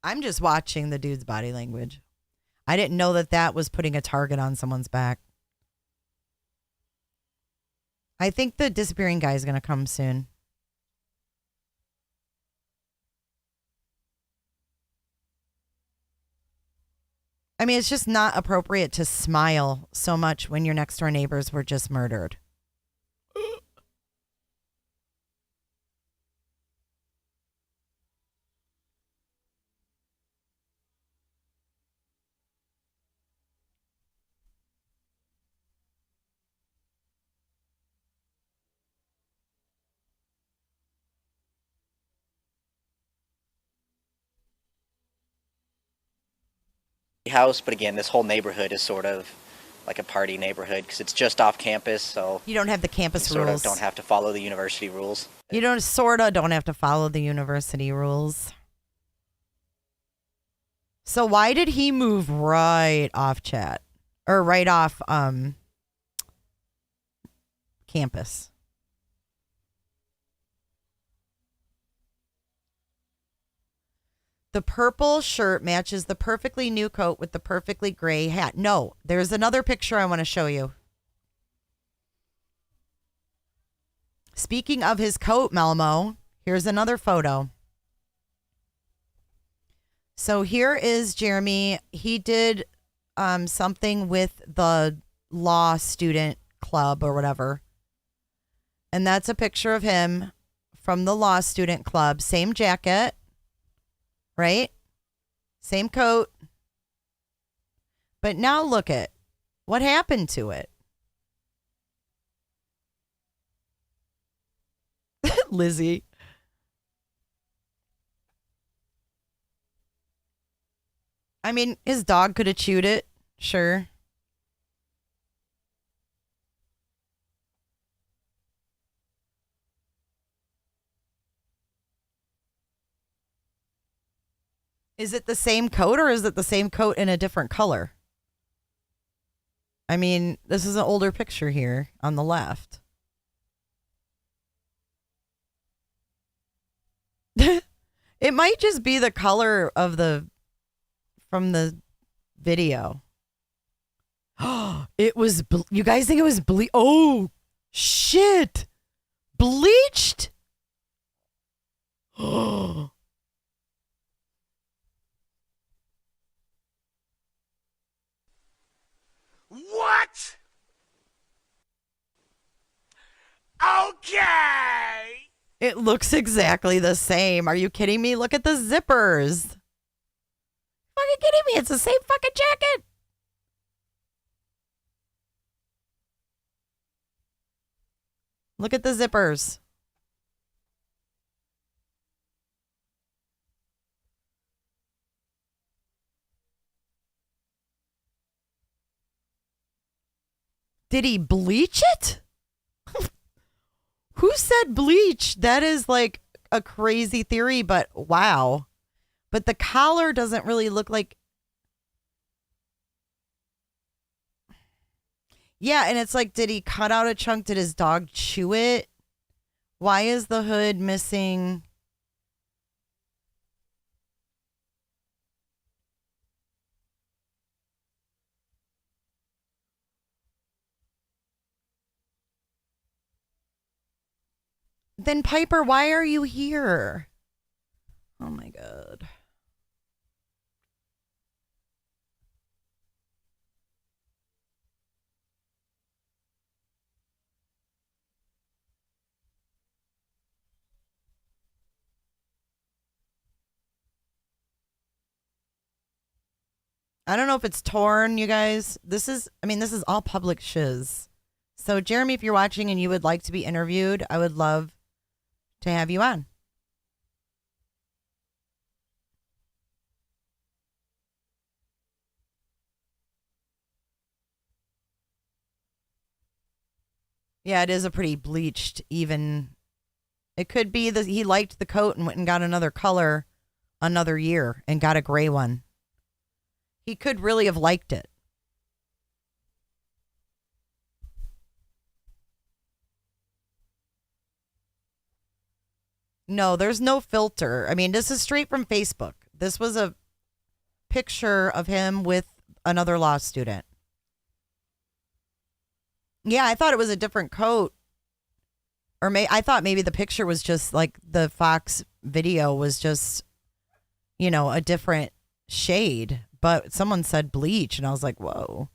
I'm just watching the dude's body language. I didn't know that that was putting a target on someone's back. I think the disappearing guy is going to come soon. I mean, it's just not appropriate to smile so much when your next door neighbors were just murdered. House, but again, this whole neighborhood is sort of like a party neighborhood because it's just off campus, so you don't have the campus you sort rules. of don't have to follow the university rules. You don't have to follow the university rules. So why did he move right off chat or right off campus? The purple shirt matches the perfectly new coat with the perfectly gray hat. No, there's another picture I want to show you. Speaking of his coat, Melmo, here's another photo. So here is Jeremy. He did something with the law student club or whatever. And that's a picture of him from the law student club. Same jacket. Right? Same coat. But now look at what happened to it. Lizzie. I mean, his dog could have chewed it. Sure. Is it the same coat or is it the same coat in a different color? I mean, this is an older picture here on the left. It might just be the color of from the video. It was, you guys think it was oh, shit. Bleached? Oh. What? Okay. It looks exactly the same. Are you kidding me? Look at the zippers. Fucking kidding me? It's the same fucking jacket. Look at the zippers. Did he bleach it? Who said bleach? That is like a crazy theory, but wow. But the collar doesn't really look like. Yeah, and it's like, did he cut out a chunk? Did his dog chew it? Why is the hood missing? Then Piper, why are you here? Oh my God. I don't know if it's torn, you guys. This is all public shiz. So, Jeremy, if you're watching and you would like to be interviewed, I would love to have you on. Yeah, it is a pretty bleached, even. It could be that he liked the coat and went and got another color another year and got a gray one. He could really have liked it. No, there's no filter. I mean, this is straight from Facebook. This was a picture of him with another law student. Yeah, I thought it was a different coat. Or I thought maybe the picture was just like the Fox video was just, a different shade. But someone said bleach, and I was like, whoa.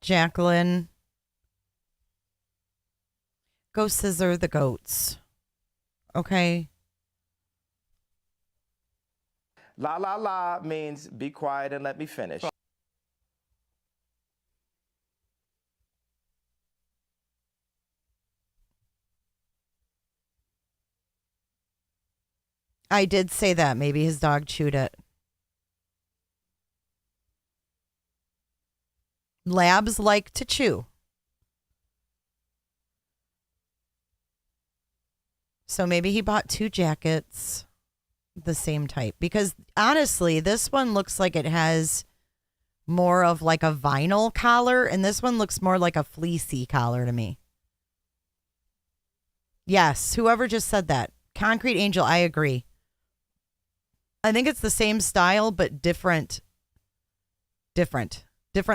Jacqueline. Go scissor the goats. Okay. La la la means be quiet and let me finish. I did say that. Maybe his dog chewed it. Labs like to chew. So maybe he bought 2 jackets, the same type. Because honestly, this one looks like it has more of like a vinyl collar, and this one looks more like a fleecy collar to me. Yes, whoever just said that. Concrete Angel, I agree. I think it's the same style, but different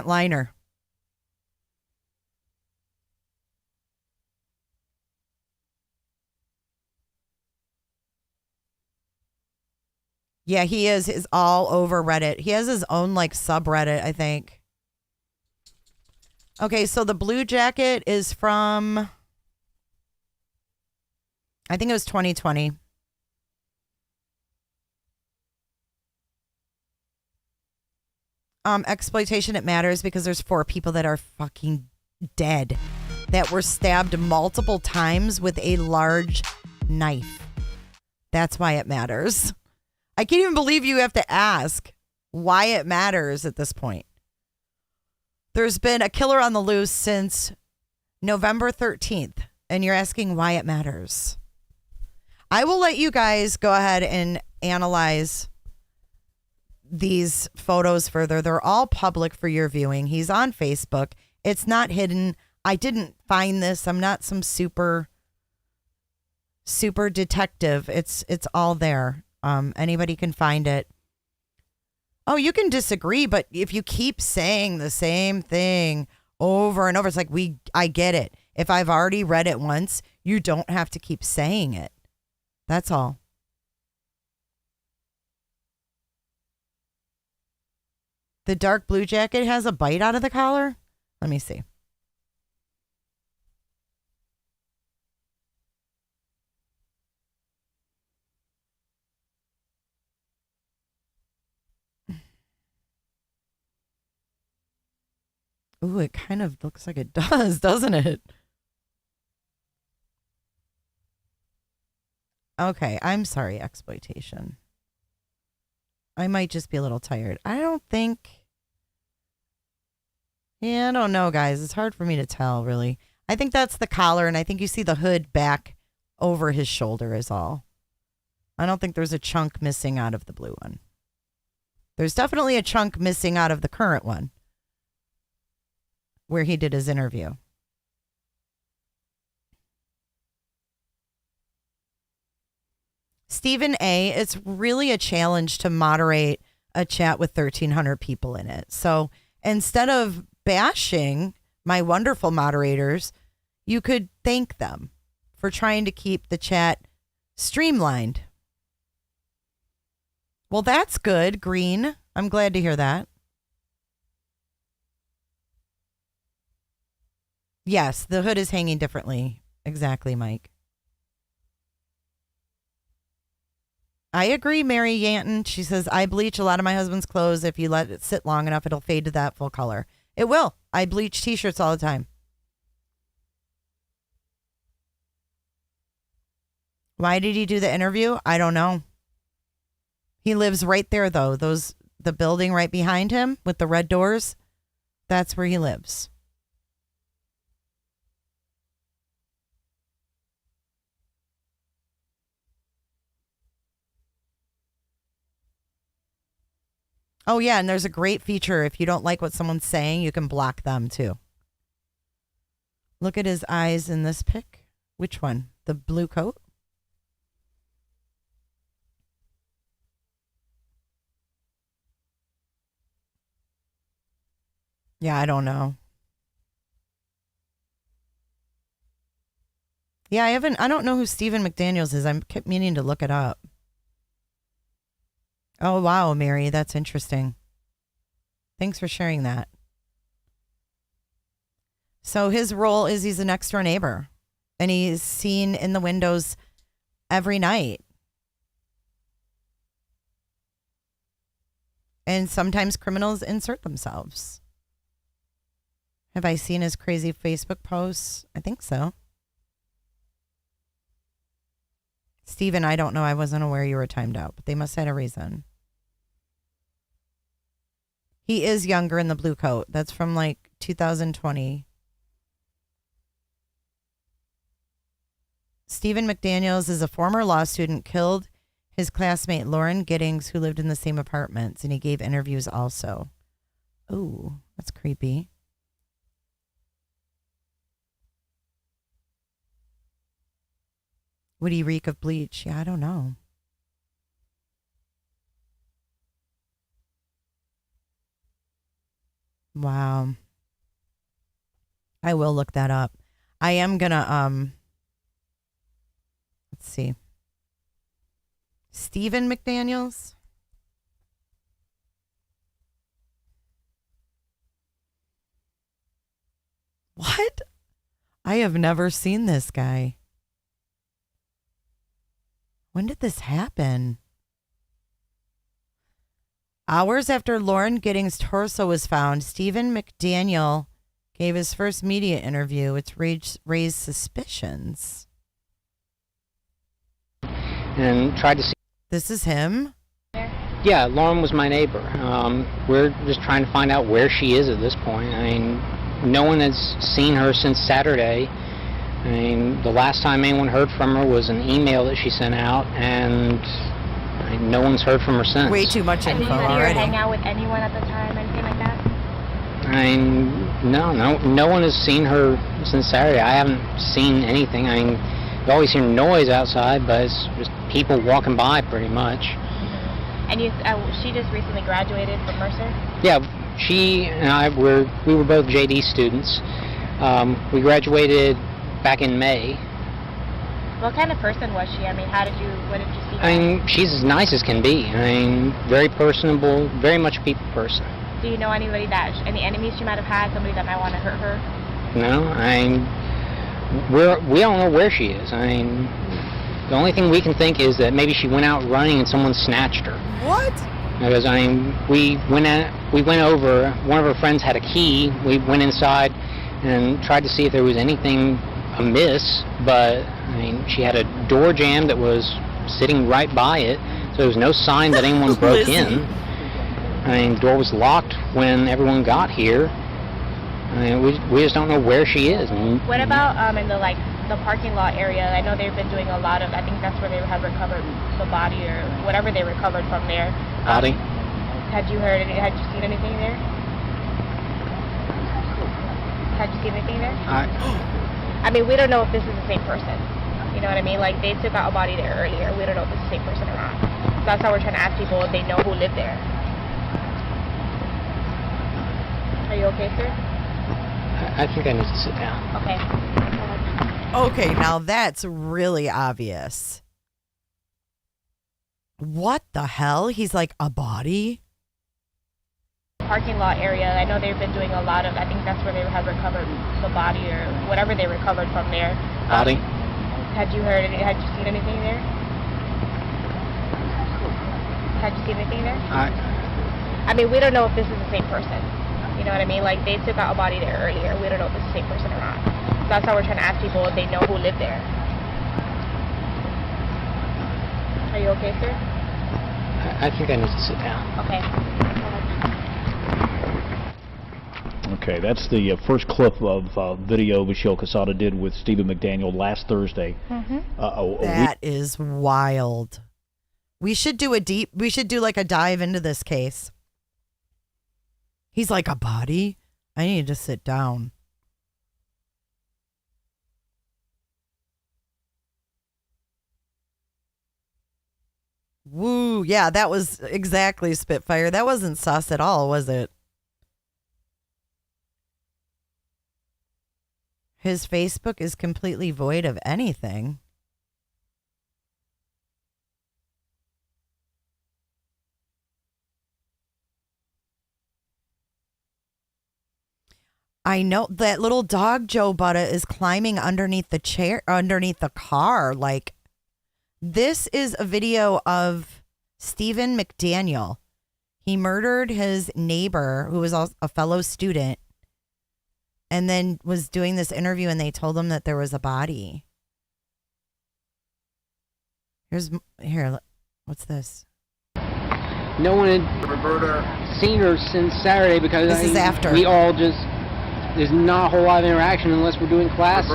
liner. Yeah, he is all over Reddit. He has his own like subreddit, I think. Okay, so the blue jacket is from, I think it was 2020. Exploitation, it matters because there's 4 people that are fucking dead that were stabbed multiple times with a large knife. That's why it matters. I can't even believe you have to ask why it matters at this point. There's been a killer on the loose since November 13th, and you're asking why it matters. I will let you guys go ahead and analyze these photos further. They're all public for your viewing. He's on Facebook. It's not hidden. I didn't find this. I'm not some super detective. It's all there. Anybody can find it. Oh, you can disagree, but if you keep saying the same thing over and over, it's like I get it. If I've already read it once, you don't have to keep saying it. That's all. The dark blue jacket has a bite out of the collar? Let me see. Ooh, it kind of looks like it does, doesn't it? Okay, I'm sorry, exploitation. I might just be a little tired. I don't know, guys. It's hard for me to tell, really. I think that's the collar, and I think you see the hood back over his shoulder is all. I don't think there's a chunk missing out of the blue one. There's definitely a chunk missing out of the current one where he did his interview. Stephen A., it's really a challenge to moderate a chat with 1,300 people in it. So instead of bashing my wonderful moderators, you could thank them for trying to keep the chat streamlined. Well, that's good, Green. I'm glad to hear that. Yes, the hood is hanging differently. Exactly, Mike. I agree, Mary Yanton. She says, I bleach a lot of my husband's clothes. If you let it sit long enough, it'll fade to that full color. It will. I bleach t-shirts all the time. Why did he do the interview? I don't know. He lives right there, though. The building right behind him with the red doors, that's where he lives. Oh, yeah, and there's a great feature. If you don't like what someone's saying, you can block them, too. Look at his eyes in this pic. Which one? The blue coat? Yeah, I don't know. Yeah, I don't know who Stephen McDaniels is. I kept meaning to look it up. Oh, wow, Mary, that's interesting. Thanks for sharing that. So his role is he's a next door neighbor, and he's seen in the windows every night. And sometimes criminals insert themselves. Have I seen his crazy Facebook posts? I think so. Steven, I don't know. I wasn't aware you were timed out, but they must have had a reason. He is younger in the blue coat. That's from like 2020. Stephen McDaniels is a former law student, killed his classmate Lauren Giddings, who lived in the same apartments, and he gave interviews also. Ooh, that's creepy. Would he reek of bleach? Yeah, I don't know. Wow. I will look that up. I am gonna, let's see. Stephen McDaniels? What? I have never seen this guy. When did this happen? Hours after Lauren Giddings' torso was found, Stephen McDaniel gave his first media interview. It's raised suspicions. And tried to see. This is him? Yeah, Lauren was my neighbor. We're just trying to find out where she is at this point. I mean, no one has seen her since Saturday. I mean, the last time anyone heard from her was an email that she sent out, and no one's heard from her since. Way too much info already. Did you hang out with anyone at the time, anything like that? I mean, no one has seen her since Saturday. I haven't seen anything. I mean, you always hear noise outside, but it's just people walking by pretty much. And she just recently graduated from Mercer? Yeah, she and I we were both JD students. We graduated back in May. What kind of person was she? I mean, what did you see? I mean, she's as nice as can be. I mean, very personable, very much a people person. Do you know any enemies she might have had, somebody that might want to hurt her? No, I mean, we don't know where she is. I mean, the only thing we can think is that maybe she went out running and someone snatched her. What? Because I mean, we went over. One of her friends had a key. We went inside and tried to see if there was anything amiss, but I mean, she had a door jamb that was sitting right by it, so there was no sign that anyone broke in. I mean, the door was locked when everyone got here. I mean, we just don't know where she is. What about in the parking lot area? I know they've been doing a lot of. I think that's where they have recovered the body or whatever they recovered from there. Body. Had you seen anything there? Had you seen anything there? I mean, we don't know if this is the same person. You know what I mean? Like, they took out a body there earlier. We don't know if it's the same person or not. So that's how we're trying to ask people if they know who lived there. Are you okay, sir? I think I need to sit down. Okay. Okay, now that's really obvious. What the hell? He's like, a body? parking lot area. I know they've been doing a lot of, I think that's where they had recovered the body or whatever they recovered from there. Body? Had you seen anything there? Had you seen anything there? I mean, we don't know if this is the same person. You know what I mean? Like, they took out a body there earlier. We don't know if it's the same person or not. So that's why we're trying to ask people if they know who lived there. Are you okay, sir? I think I need to sit down. Okay. Okay, that's the first clip of video Michelle Quesada did with Stephen McDaniel last Thursday. That is wild. We should do like a dive into this case. He's like, a body? I need to sit down. Woo, yeah, that was exactly Spitfire. That wasn't sus at all, was it? His Facebook is completely void of anything. I know that little dog Joe Butta is climbing underneath the chair, underneath the car. Like, this is a video of Stephen McDaniel. He murdered his neighbor, who was a fellow student, and then was doing this interview, and they told him that there was a body. Here, what's this? No one had seen her since Saturday because this is after. We all just, there's not a whole lot of interaction unless we're doing classes.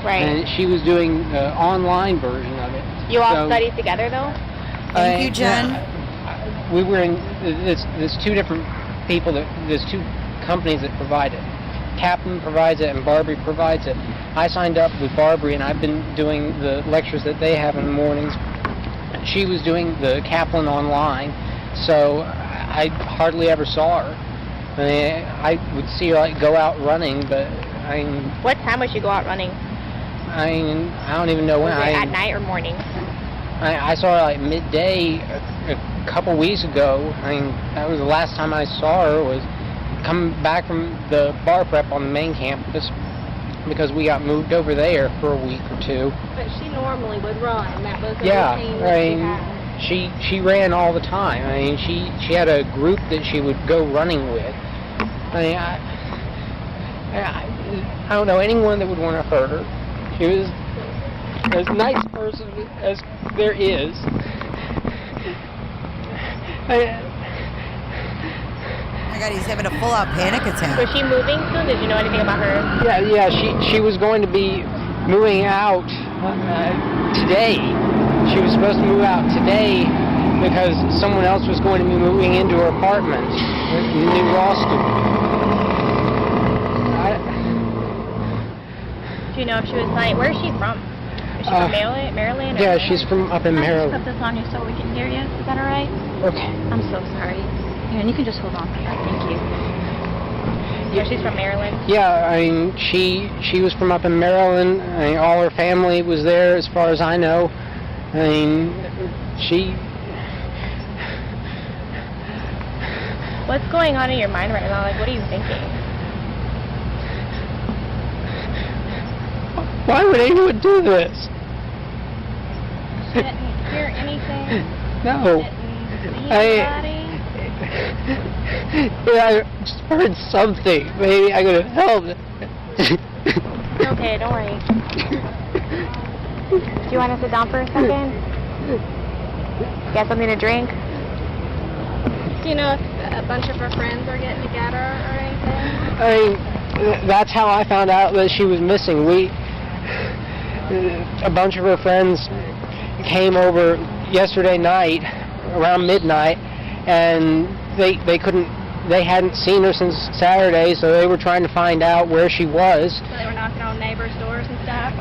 Right. And she was doing the online version of it. You all studied together, though? Thank you, Jen. We were in, there's two different people, there's two companies that provide it. Kaplan provides it and Barbary provides it. I signed up with Barbary and I've been doing the lectures that they have in the mornings. She was doing the Kaplan online, so I hardly ever saw her. I mean, I would see her like go out running, but I mean... What time would she go out running? I mean, I don't even know when. Was it at night or morning? I saw her like midday a couple weeks ago. I mean, that was the last time I saw her, was coming back from the bar prep on the main campus because we got moved over there for a week or two. But she normally would run. That was the I routine that mean, she ran all the time. I mean, she had a group that she would go running with. I mean, I don't know anyone that would want to hurt her. She was as nice a person as there is. Oh my God, he's having a full-out panic attack. Was she moving soon? Did you know anything about her? Yeah, she was going to be moving out today. She was supposed to move out today because someone else was going to be moving into her apartment, the new law student. Do you know if she was planning? Where is she from? Is she from Maryland? Yeah, she's from up in Maryland. Can I just put this on you so we can hear you? Is that all right? Okay. I'm so sorry. Here, and you can just hold on here. Thank you. Yeah, she's from Maryland. Yeah, I mean, she was from up in Maryland. I mean, all her family was there, as far as I know. I mean, she... What's going on in your mind right now? Like, what are you thinking? Why would anyone do this? She didn't hear anything? No. I just heard something. Maybe I could have helped. It's okay, don't worry. Do you want to sit down for a second? Get something to drink? Do you know if a bunch of her friends are getting together or anything? I mean, that's how I found out that she was missing. A bunch of her friends came over yesterday night around midnight, and they hadn't seen her since Saturday, so they were trying to find out where she was. So they were knocking on neighbors' doors and stuff?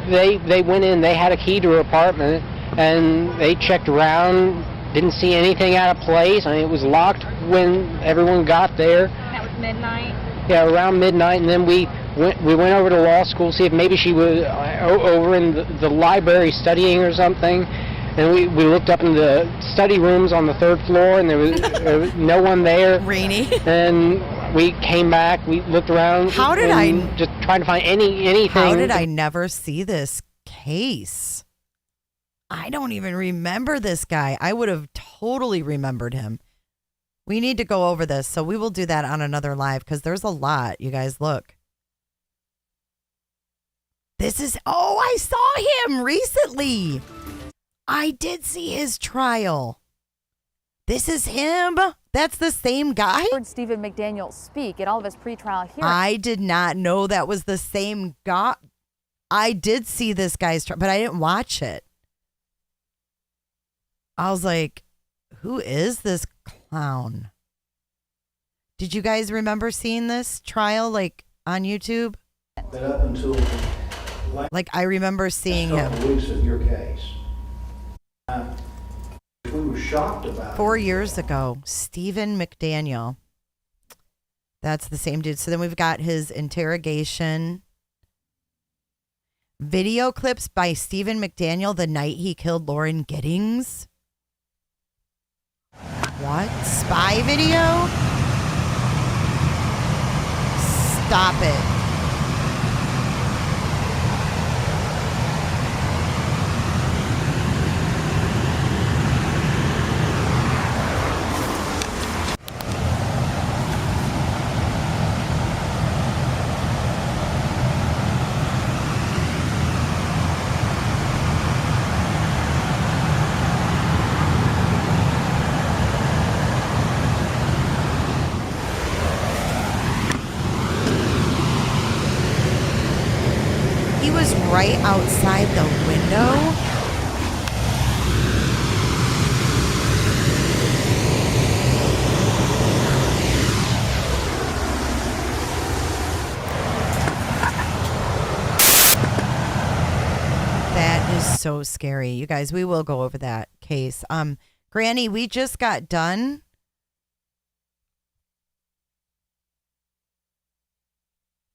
They went in, they had a key to her apartment, and they checked around, didn't see anything out of place. I mean, it was locked when everyone got there. That was midnight? Yeah, around midnight, and then we went over to law school, see if maybe she was over in the library studying or something. And we looked up in the study rooms on the 3rd floor, and there was no one there. Rainy. And we came back, we looked around. How did just trying to find anything. How did I never see this case? I don't even remember this guy. I would have totally remembered him. We need to go over this, so we will do that on another live because there's a lot. You guys, look. This is, I saw him recently. I did see his trial. This is him. That's the same guy. I heard Stephen McDaniel speak at all of his pretrial hearings. I did not know that was the same guy. I did see this guy's trial, but I didn't watch it. I was like, who is this clown? Did you guys remember seeing this trial like on YouTube? That up until like I remember seeing him. Weeks of your case. We were shocked about 4 years ago, Stephen McDaniel. That's the same dude. So then we've got his interrogation. Video clips by Stephen McDaniel the night he killed Lauren Giddings. What? Spy video? Stop it. Right outside the window. That is so scary. You guys, we will go over that case. Granny, we just got done.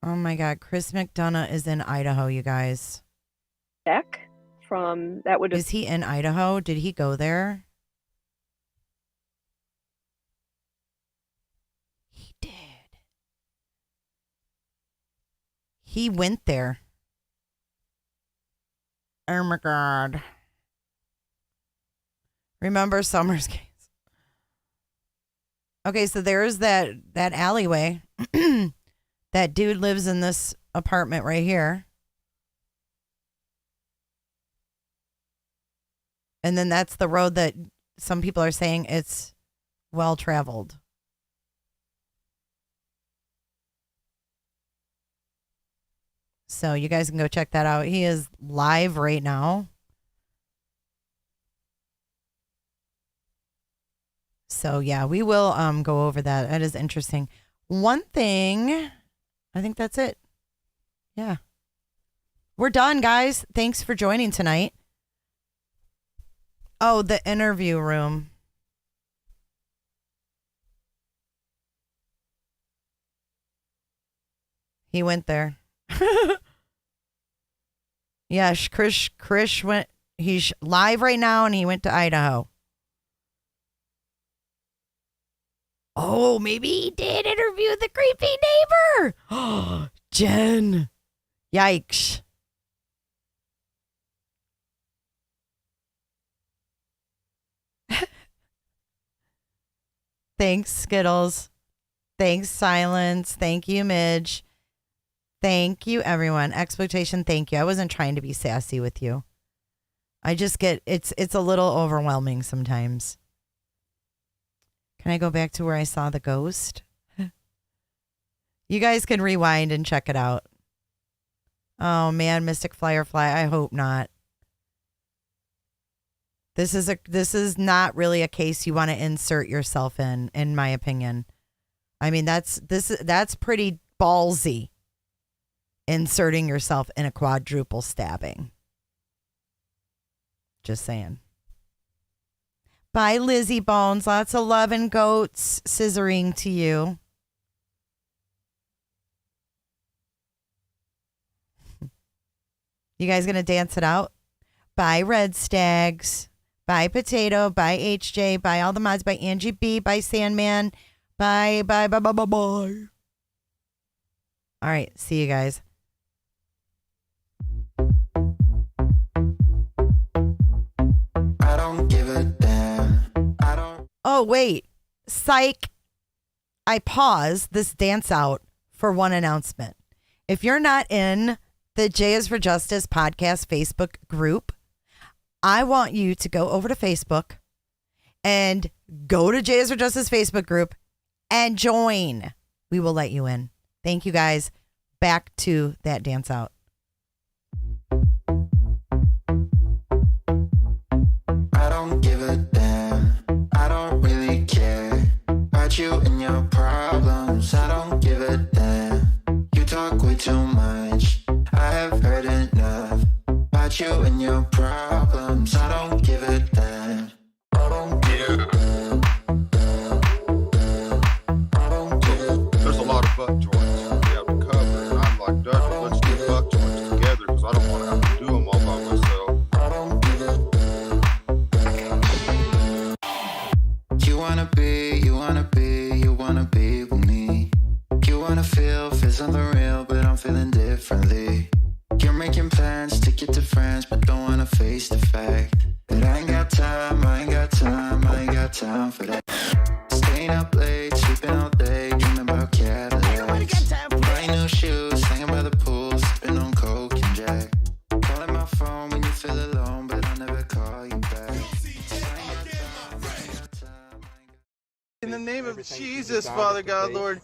Oh my God, Chris McDonough is in Idaho, you guys. Deck from that would have. Is he in Idaho? Did he go there? He did. He went there. Oh my God. Remember Summer's case? Okay, so there's that alleyway. That dude lives in this apartment right here. And then that's the road that some people are saying it's well traveled. So you guys can go check that out. He is live right now. So yeah, we will go over that. That is interesting. One thing, I think that's it. Yeah. We're done, guys. Thanks for joining tonight. Oh, the interview room. He went there. Yeah, Krish went. He's live right now, and he went to Idaho. Oh, maybe he did interview the creepy neighbor. Oh, Jen. Yikes. Thanks, Skittles. Thanks, Silence. Thank you, Midge. Thank you, everyone. Exploitation, thank you. I wasn't trying to be sassy with you. I just get, it's a little overwhelming sometimes. Can I go back to where I saw the ghost? You guys can rewind and check it out. Oh man, Mystic Firefly, I hope not. This is not really a case you want to insert yourself in my opinion. I mean, that's pretty ballsy. Inserting yourself in a quadruple stabbing. Just saying. Bye, Lizzie Bones. Lots of love and goats scissoring to you. You guys gonna dance it out? Bye, Red Stags. Bye, Potato. Bye, HJ. Bye, all the mods. Bye, Angie B. Bye, Sandman. Bye. All right. See you guys. I don't give a damn. I don't. Oh, wait. Psych. I paused this dance out for one announcement. If you're not in the J is for Justice podcast Facebook group, I want you to go over to Facebook and go to J is for Justice Facebook group and join. We will let you in. Thank you guys. Back to that dance out. I don't give a damn. I don't really care about you and your problems. I don't give a damn. You talk way too much. I have heard enough about you and your problems. I don't give a damn. I don't give a damn. I don't give a damn. There's a lot of butt joints we have to cover, and I'm like, Dutch, let's do butt joints together because I don't want to have to do them all by myself. I don't give a damn. You wanna be with me. You wanna feel something real, but I'm feeling differently. You're making plans to get to friends, but don't wanna face the fact that I ain't got time for that. Staying up late, sleeping all day, dreaming about Cadillacs. Buying new shoes, hanging by the pool, sipping on Coke and Jack. Calling my phone when you feel alone, but I'll never call you back. In the name of Jesus, Father God, Lord,